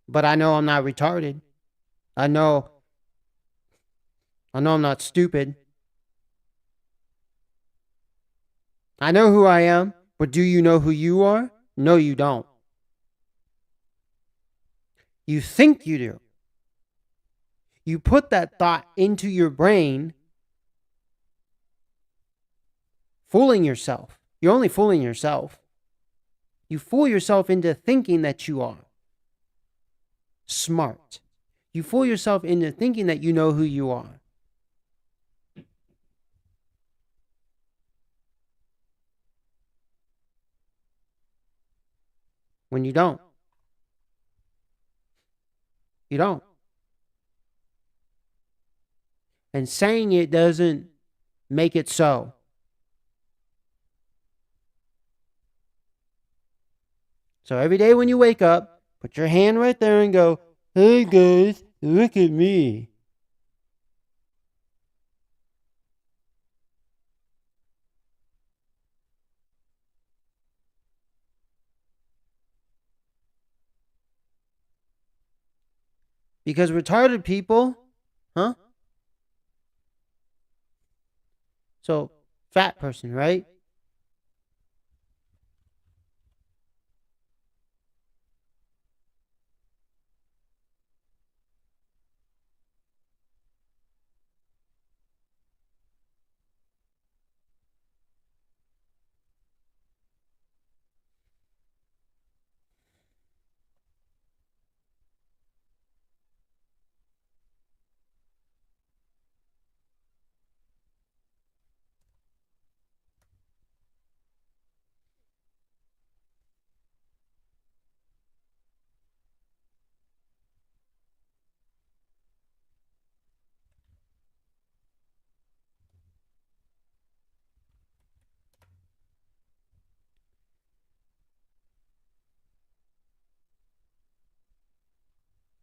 But I know I'm not retarded. I know I'm not stupid. I know who I am, but do you know who you are? No, you don't. You think you do. You put that thought into your brain, fooling yourself. You're only fooling yourself. You fool yourself into thinking that you are smart. You fool yourself into thinking that you know who you are. When you don't. You don't. And saying it doesn't make it so. So every day when you wake up, put your hand right there and go, "Hey guys, look at me." Because retarded people, huh? So, fat person, right?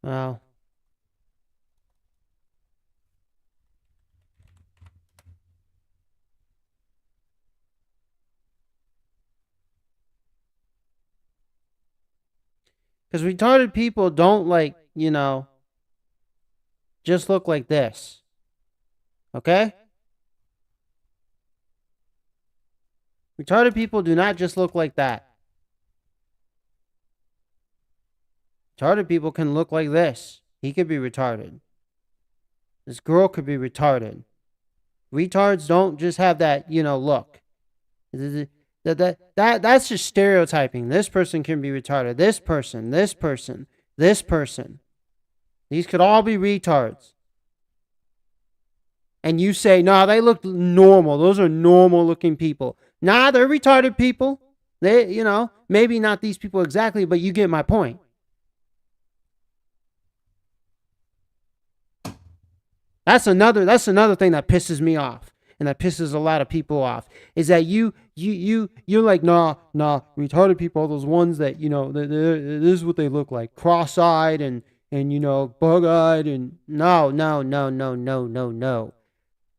Well, Because retarded people don't just look like this. Okay? Retarded people do not just look like that. Retarded people can look like this. He could be retarded. This girl could be retarded. Retards don't just have that, look. That's just stereotyping. This person can be retarded. This person, this person, this person. These could all be retards. And you say, no, they look normal. Those are normal looking people. Nah, they're retarded people. They, maybe not these people exactly, but you get my point. That's another thing that pisses me off, and that pisses a lot of people off, is that you're like, nah, retarded people are those ones that, this is what they look like, cross-eyed and bug-eyed, and no.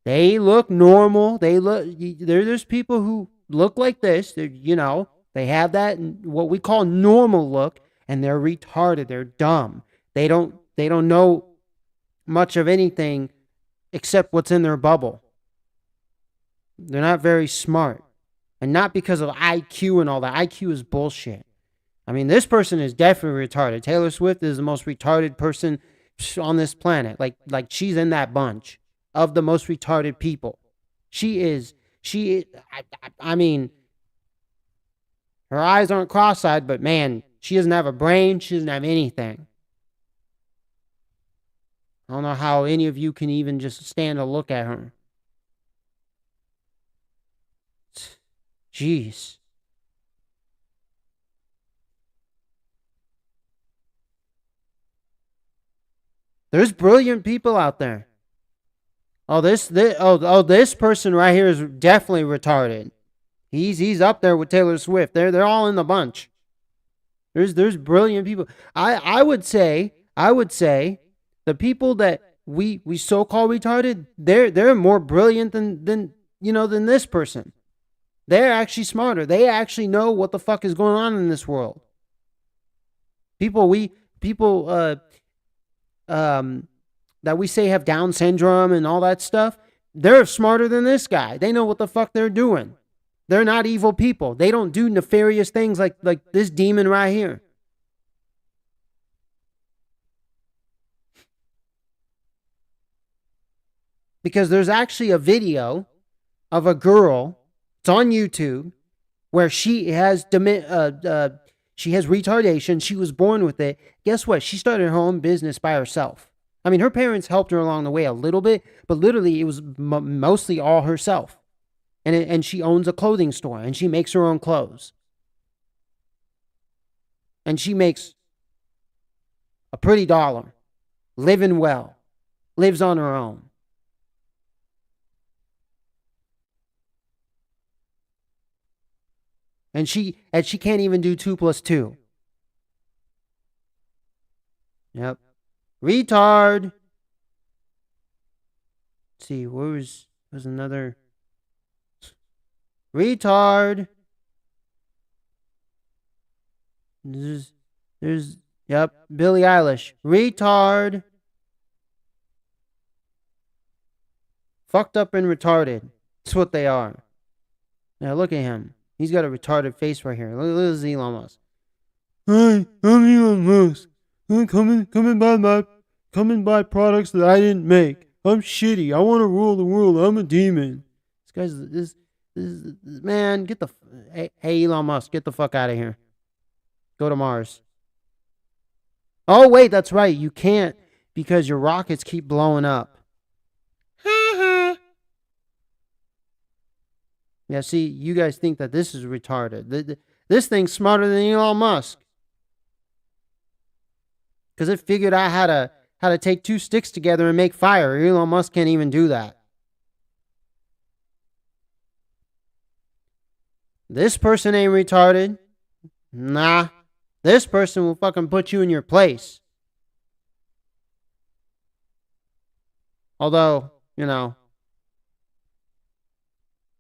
They look normal. There's people who look like this. They have that what we call normal look, and they're retarded. They're dumb. They don't know much of anything except what's in their bubble. They're not very smart. And not because of IQ and all that. IQ is bullshit. I mean, this person is definitely retarded. Taylor Swift is the most retarded person on this planet. Like she's in that bunch of the most retarded people. I mean, her eyes aren't cross-eyed, but man, she doesn't have a brain. She doesn't have anything. I don't know how any of you can even just stand to look at her. Jeez. There's brilliant people out there. This person right here is definitely retarded. He's up there with Taylor Swift. They're all in the bunch. There's brilliant people. I would say the people that we so call retarded, they're more brilliant than this person. They're actually smarter. They actually know what the fuck is going on in this world. People that we say have Down syndrome and all that stuff, they're smarter than this guy. They know what the fuck they're doing. They're not evil people. They don't do nefarious things like this demon right here. Because there's actually a video of a girl, it's on YouTube, where she has retardation. She was born with it. Guess what? She started her own business by herself. I mean, her parents helped her along the way a little bit, but literally it was mostly all herself. And she owns a clothing store, and she makes her own clothes. And she makes a pretty dollar, living well, lives on her own. And she can't even do 2 + 2. Yep. Retard. Let's see, where was another retard. There's Billie Eilish. Retard. Fucked up and retarded. That's what they are. Now look at him. He's got a retarded face right here. Look at this Elon Musk. Hi, I'm Elon Musk. I'm coming by products that I didn't make. I'm shitty. I want to rule the world. I'm a demon. This man, hey Elon Musk, get the fuck out of here. Go to Mars. Oh wait, that's right. You can't, because your rockets keep blowing up. Yeah, see, you guys think that this is retarded. This thing's smarter than Elon Musk. Because it figured out how to take 2 sticks together and make fire. Elon Musk can't even do that. This person ain't retarded. Nah. This person will fucking put you in your place. Although,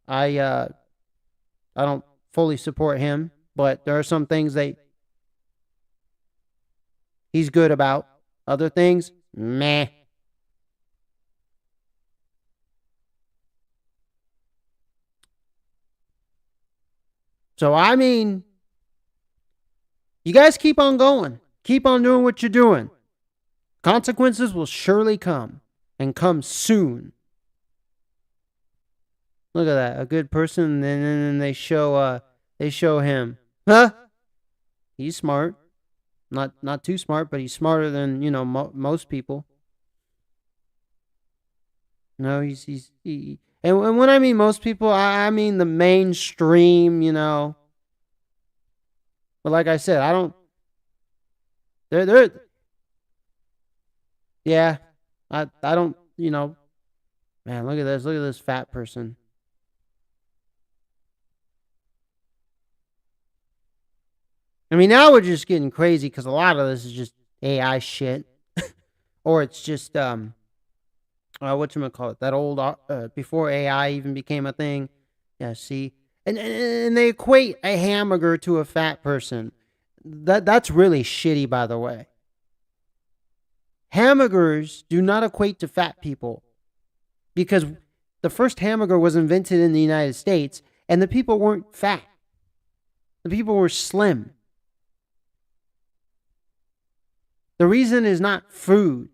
I don't fully support him, but there are some things he's good about. Other things, meh. So, I mean, you guys keep on going. Keep on doing what you're doing. Consequences will surely come, and come soon. Look at that. A good person, and then they show him. Huh? He's smart. Not too smart, but he's smarter than, most people. No, and when I mean most people, I mean the mainstream, But like I said, I don't. They're yeah. I don't. Man, look at this. Look at this fat person. I mean, now we're just getting crazy because a lot of this is just AI shit, or it's just whatchamacallit, that old before AI even became a thing. Yeah, see, and they equate a hamburger to a fat person. That's really shitty, by the way. Hamburgers do not equate to fat people because the first hamburger was invented in the United States, and the people weren't fat. The people were slim. The reason is not food.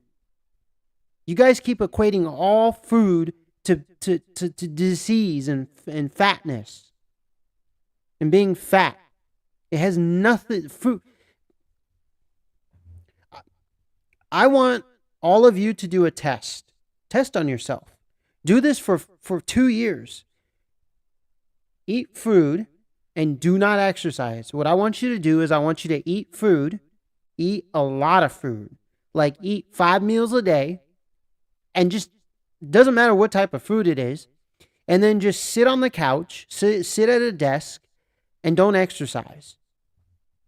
You guys keep equating all food to disease and fatness and being fat. It has nothing. Food. I want all of you to do a test. Test on yourself. Do this for 2 years. Eat food and do not exercise. What I want you to do is I want you to eat food. Eat a lot of food. Like eat 5 meals a day. And just, doesn't matter what type of food it is. And then just sit on the couch, sit at a desk, and don't exercise.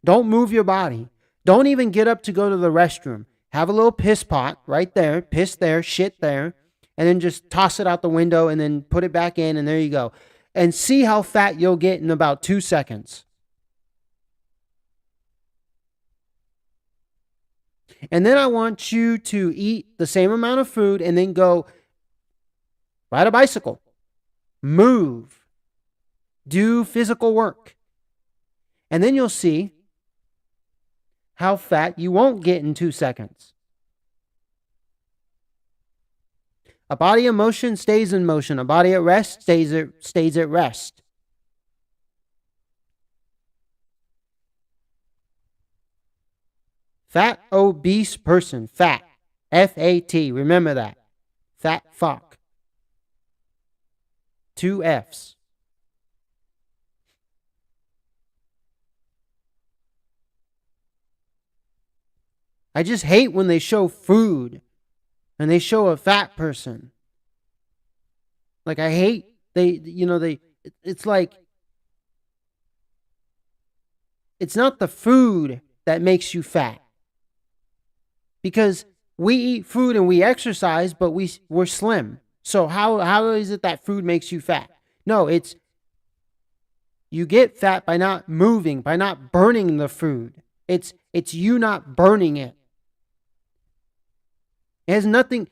Don't move your body. Don't even get up to go to the restroom. Have a little piss pot right there, piss there, shit there, and then just toss it out the window and then put it back in, and there you go. And see how fat you'll get in about 2 seconds. And then I want you to eat the same amount of food and then go ride a bicycle, move, do physical work. And then you'll see how fat you won't get in 2 seconds. A body in motion stays in motion. A body at rest stays at rest. Fat, obese person. Fat. F-A-T. Remember that. Fat fuck. 2 F's. I just hate when they show food and they show a fat person. Like, I hate, it's like, it's not the food that makes you fat. Because we eat food and we exercise, but we're slim. So how is it that food makes you fat? No, it's, you get fat by not moving, by not burning the food. It's you not burning it. It has nothing.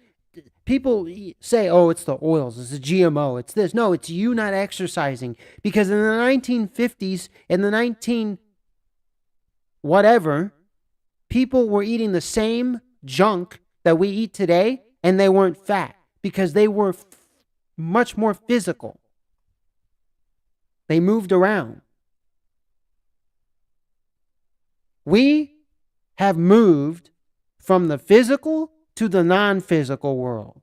People say, oh, it's the oils, it's the GMO, it's this. No, it's you not exercising. Because in the 1950s, in the 19 whatever, people were eating the same junk that we eat today, and they weren't fat because they were much more physical. They moved around. We have moved from the physical to the non-physical world.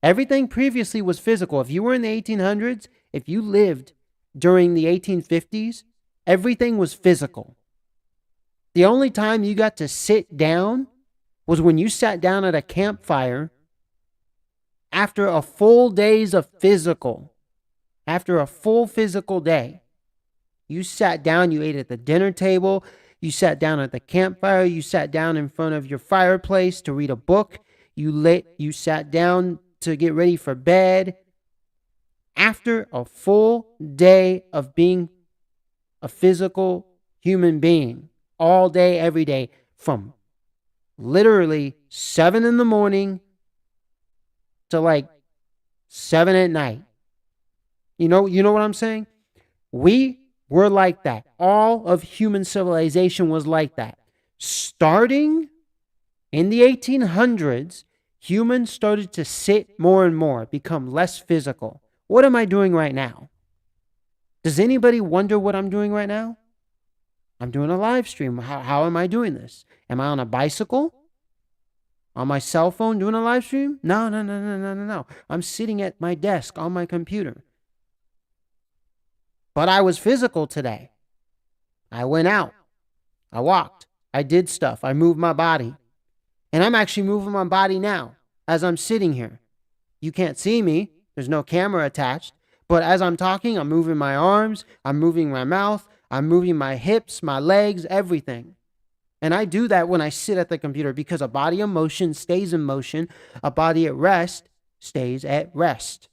Everything previously was physical. If you were in the 1800s, if you lived during the 1850s, everything was physical. The only time you got to sit down was when you sat down at a campfire after a full days of physical. After a full physical day. You sat down, you ate at the dinner table, you sat down at the campfire, you sat down in front of your fireplace to read a book, you sat down to get ready for bed. After a full day of being a physical human being, all day, every day, from literally 7 in the morning to like 7 at night. You know what I'm saying? We were like that. All of human civilization was like that. Starting in the 1800s, humans started to sit more and more, become less physical. What am I doing right now? Does anybody wonder what I'm doing right now? I'm doing a live stream. How am I doing this? Am I on a bicycle? On my cell phone doing a live stream? No. I'm sitting at my desk on my computer. But I was physical today. I went out. I walked. I did stuff. I moved my body. And I'm actually moving my body now as I'm sitting here. You can't see me. There's no camera attached. But as I'm talking, I'm moving my arms. I'm moving my mouth. I'm moving my hips, my legs, everything. And I do that when I sit at the computer because a body in motion stays in motion. A body at rest stays at rest.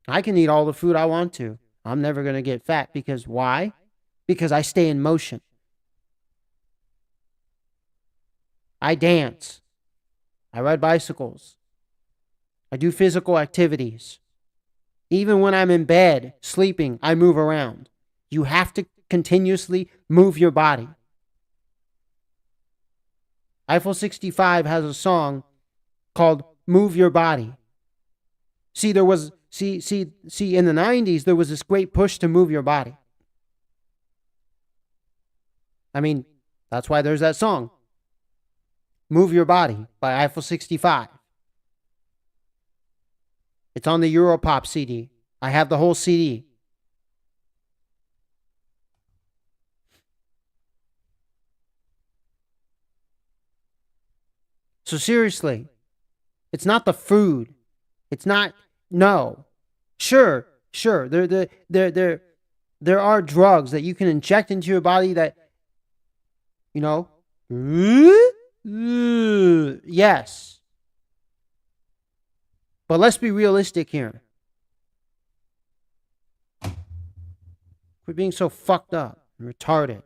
I can eat all the food I want to. I'm never going to get fat because why? Because I stay in motion. I dance. I ride bicycles. I do physical activities. Even when I'm in bed, sleeping, I move around. You have to continuously move your body. Eiffel 65 has a song called Move Your Body. See, in the 90s, there was this great push to move your body. I mean, that's why there's that song. Move Your Body by Eiffel 65. It's on the Europop CD. I have the whole CD. So seriously, it's not the food. It's not, no. Sure. There are drugs that you can inject into your body that, yes. But let's be realistic here. Quit being so fucked up and retarded.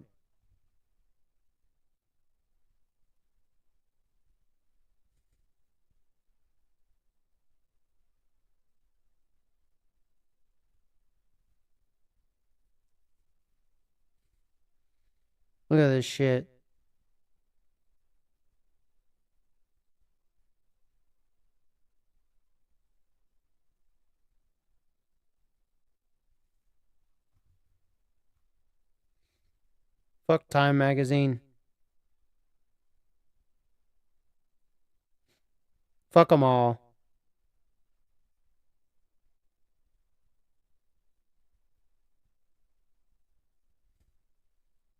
Look at this shit. Fuck Time magazine. Fuck them all.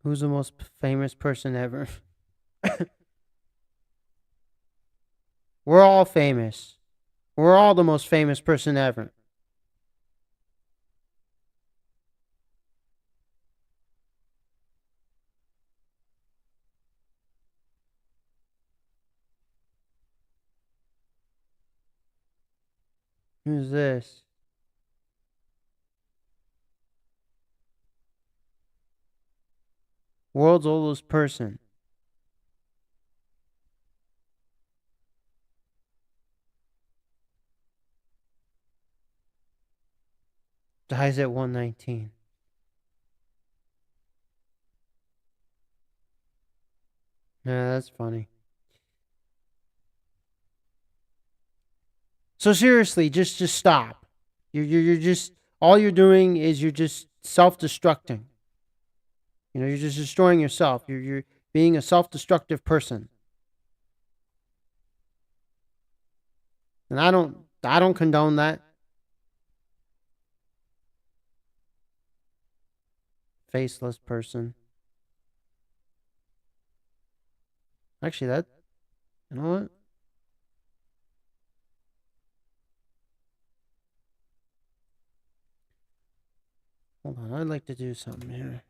Who's the most famous person ever? We're all famous. We're all the most famous person ever. Who's this? World's oldest person. Dies at 119. Yeah, that's funny. So seriously, just stop. You're just, all you're doing is you're just self-destructing. You're just destroying yourself. You're being a self-destructive person. And I don't condone that. Faceless person. Actually, you know what? Hold on, I'd like to do something here.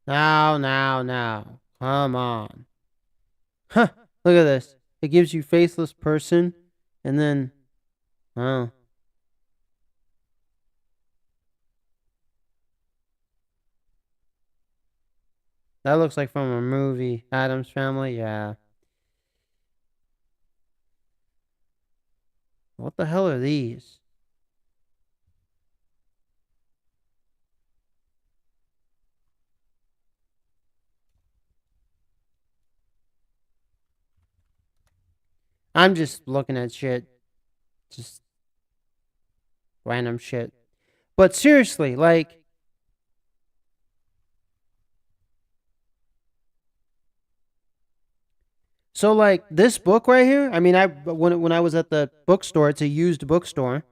Now. Come on. Huh, look at this. It gives you faceless person, and then, oh. That looks like from a movie. Addams Family, yeah. What the hell are these? I'm just looking at shit. Just random shit. But seriously, like, so like this book right here. I mean, when I was at the bookstore, it's a used bookstore.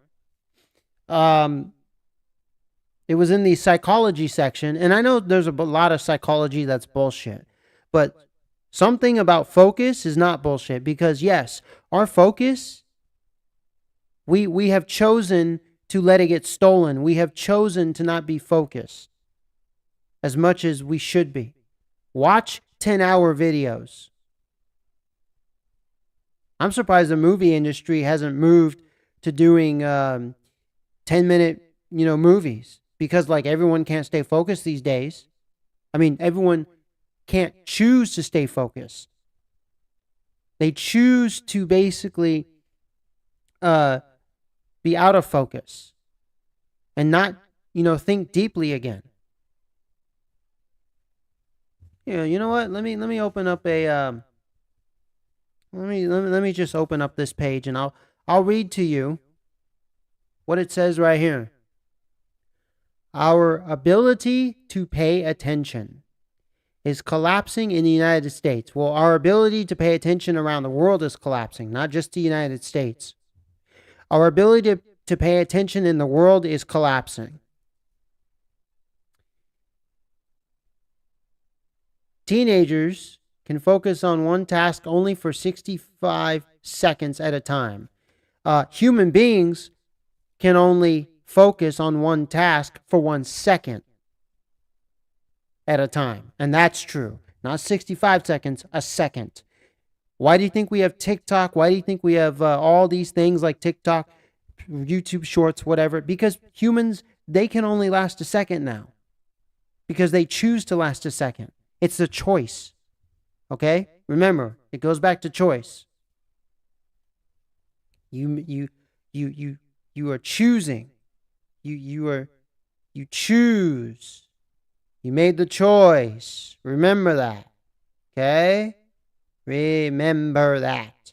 Um, it was in the psychology section, and I know there's a lot of psychology that's bullshit, but something about focus is not bullshit because yes, our focus, we have chosen to let it get stolen. We have chosen to not be focused as much as we should be. Watch 10-hour videos. I'm surprised the movie industry hasn't moved to doing 10-minute, movies because like everyone can't stay focused these days. I mean, everyone can't choose to stay focused. They choose to basically be out of focus and not, think deeply again. Yeah, you know what? Let me open up a let me just open up this page and I'll read to you what it says right here. Our ability to pay attention is collapsing in the United States. Well, our ability to pay attention around the world is collapsing, not just the United States. Our ability to pay attention in the world is collapsing. Teenagers can focus on one task only for 65 seconds at a time. Human beings can only focus on one task for 1 second at a time. And that's true. Not 65 seconds, a second. Why do you think we have TikTok? Why do you think we have all these things like TikTok, YouTube Shorts, whatever? Because humans, they can only last a second now. Because they choose to last a second. It's a choice. Okay? Remember, it goes back to choice. You are choosing. You choose. You made the choice. Remember that. Okay? Remember that.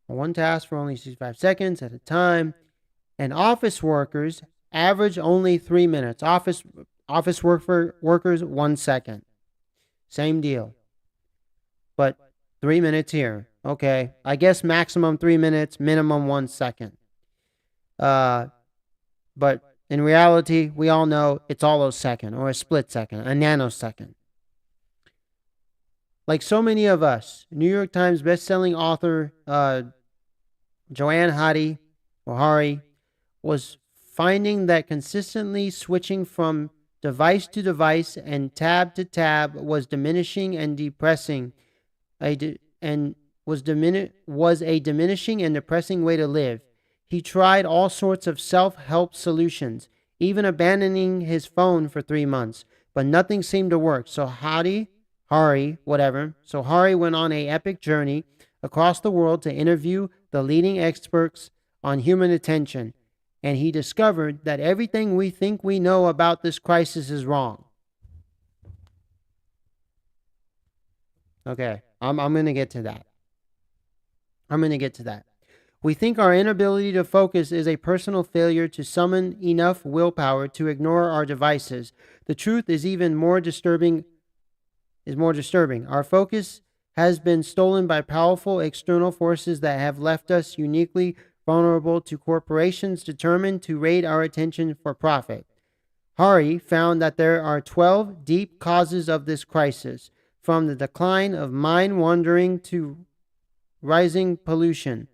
One task for only 65 seconds at a time. And office workers average only 3 minutes. Office workers 1 second. Same deal. But 3 minutes here. Okay. I guess maximum 3 minutes, minimum 1 second. But in reality, we all know it's all a second or a split second, a nanosecond. Like so many of us, New York Times bestselling author Joanne Hari was finding that consistently switching from device to device and tab to tab was diminishing and depressing, was a diminishing and depressing way to live. He tried all sorts of self-help solutions, even abandoning his phone for 3 months, but nothing seemed to work. So Hari went on an epic journey across the world to interview the leading experts on human attention, and he discovered that everything we think we know about this crisis is wrong. Okay, I'm going to get to that. We think our inability to focus is a personal failure to summon enough willpower to ignore our devices. The truth is more disturbing. Our focus has been stolen by powerful external forces that have left us uniquely vulnerable to corporations determined to raid our attention for profit. Hari found that there are 12 deep causes of this crisis, from the decline of mind wandering to rising pollution,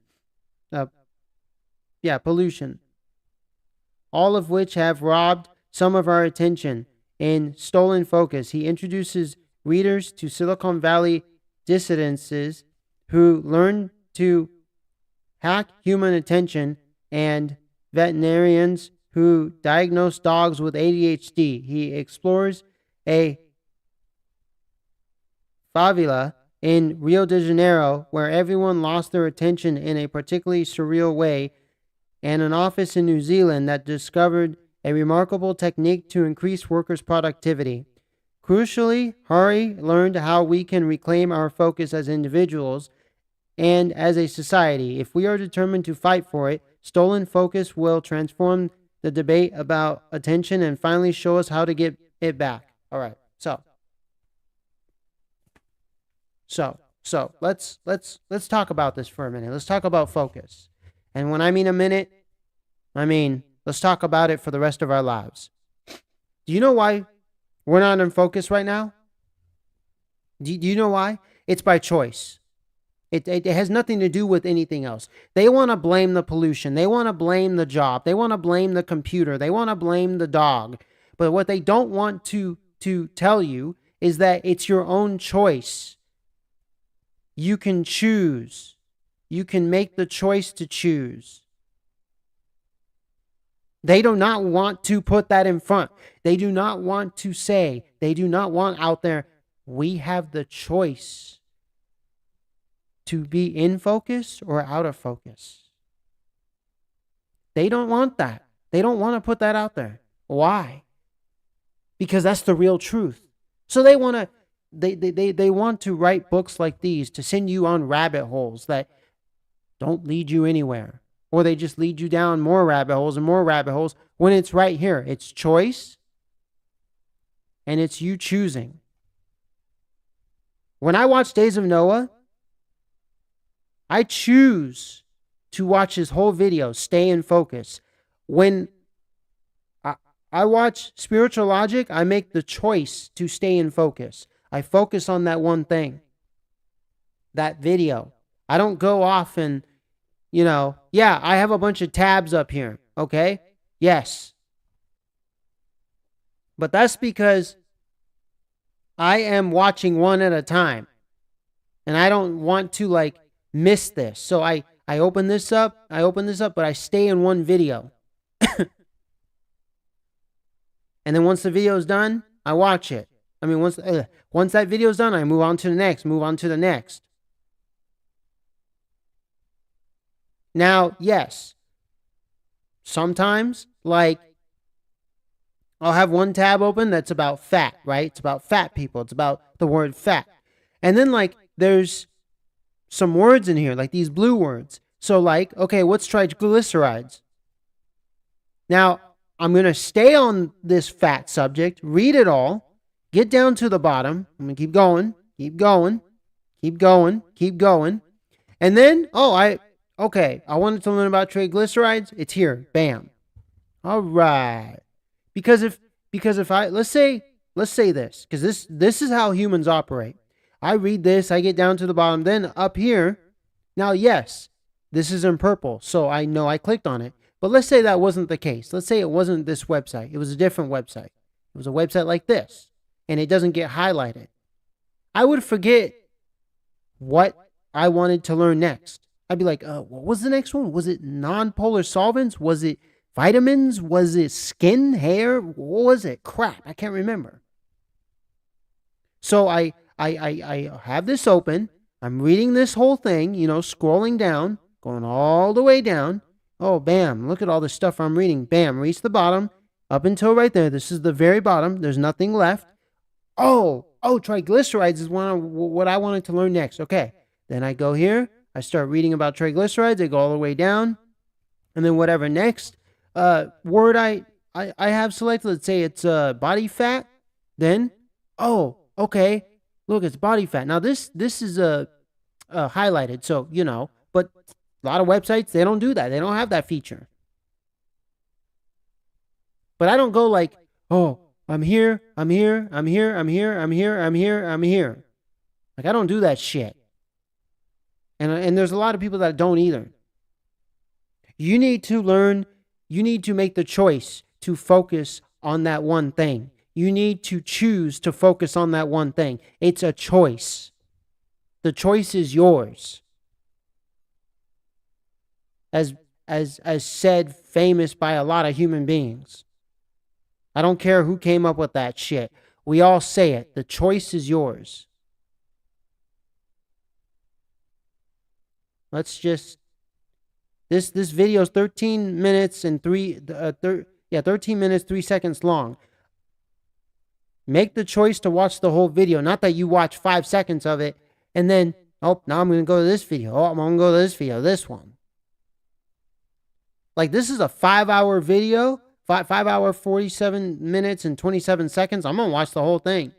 all of which have robbed some of our attention and stolen focus. He introduces readers to Silicon Valley dissidents who learn to hack human attention and veterinarians who diagnosed dogs with ADHD. He explores a favela in Rio de Janeiro where everyone lost their attention in a particularly surreal way, and an office in New Zealand that discovered a remarkable technique to increase workers' productivity. Crucially, Hari learned how we can reclaim our focus as individuals and as a society. If we are determined to fight for it, stolen focus will transform the debate about attention and finally show us how to get it back. All right. So let's talk about this for a minute. Let's talk about focus. And when I mean a minute, I mean let's talk about it for the rest of our lives. Do you know why we're not in focus right now? Do you know why? It's by choice. It has nothing to do with anything else. They want to blame the pollution. They want to blame the job. They want to blame the computer. They want to blame the dog. But what they don't want to tell you is that it's your own choice. You can choose. You can make the choice to choose. They do not want to put that in front. They do not want to say, they do not want out there, we have the choice to be in focus or out of focus. They don't want that. They don't want to put that out there. Why? Because that's the real truth. So they want to they want to write books like these to send you on rabbit holes that don't lead you anywhere. Or they just lead you down more rabbit holes and more rabbit holes when it's right here. It's choice and it's you choosing. When I watch Days of Noah, I choose to watch his whole video, stay in focus. When I watch Spiritual Logic, I make the choice to stay in focus. I focus on that one thing, that video. I don't go off and, yeah, I have a bunch of tabs up here, okay? Yes. But that's because I am watching one at a time. And I don't want to, miss this. So I open this up, but I stay in one video. And then once the video is done, I watch it. I mean, once that video is done, I move on to the next. Now, yes, sometimes, I'll have one tab open that's about fat, right? It's about fat people. It's about the word fat. And then, there's some words in here, like these blue words. So, okay, what's triglycerides? Now, I'm going to stay on this fat subject, read it all, get down to the bottom. I'm going to keep going. And then, I wanted to learn about triglycerides. It's here. Bam. All right. Because if let's say this, because this is how humans operate. I read this, I get down to the bottom, then up here. Now, yes, this is in purple, so I know I clicked on it. But let's say that wasn't the case. Let's say it wasn't this website. It was a different website. It was a website like this, and it doesn't get highlighted. I would forget what I wanted to learn next. I'd be like, what was the next one? Was it non-polar solvents? Was it vitamins? Was it skin, hair? What was it? Crap, I can't remember. So I have this open. I'm reading this whole thing, scrolling down, going all the way down. Oh, bam, look at all the stuff I'm reading. Bam, reach the bottom, up until right there. This is the very bottom. There's nothing left. Oh, triglycerides is what I wanted to learn next. Okay, then I go here. I start reading about triglycerides. I go all the way down. And then whatever next word I have selected, let's say it's body fat. Then, okay, look, it's body fat. Now, this is highlighted, so, but a lot of websites, they don't do that. They don't have that feature. But I don't go I'm here. I don't do that shit. And there's a lot of people that don't either. You need to learn, you need to make the choice to focus on that one thing. You need to choose to focus on that one thing. It's a choice. The choice is yours. As as said famous by a lot of human beings. I don't care who came up with that shit. We all say it. The choice is yours. Let's just this video is 13 minutes and 13 minutes 3 seconds long. Make the choice to watch the whole video, not that you watch 5 seconds of it and then, oh, now I'm going to go to this video. Oh, I'm going to go to this video, this one. Like, this is a 5-hour video, 5-hour, 47 minutes and 27 seconds. I'm going to watch the whole thing.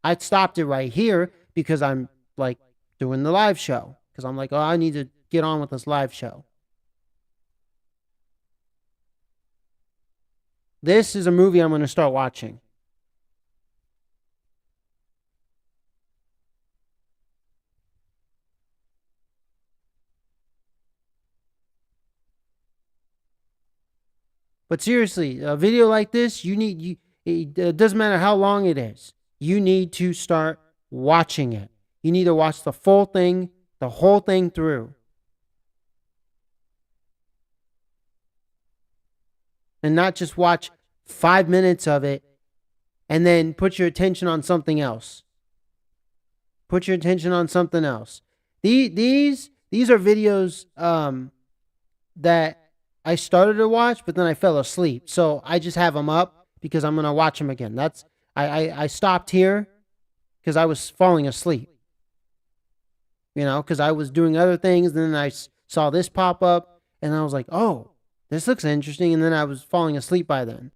I stopped it right here because I'm, like, doing the live show. Because I'm like, oh, I need to get on with this live show. This is a movie I'm going to start watching. But seriously, a video like this, it doesn't matter how long it is. You need to start watching it. You need to watch the full thing, the whole thing through. And not just watch 5 minutes of it and then put your attention on something else. Put your attention on something else. These are videos that I started to watch, but then I fell asleep. So I just have them up because I'm going to watch them again. I stopped here because I was falling asleep. You know, because I was doing other things. And then I saw this pop up and I was like, oh, this looks interesting. And then I was falling asleep by then.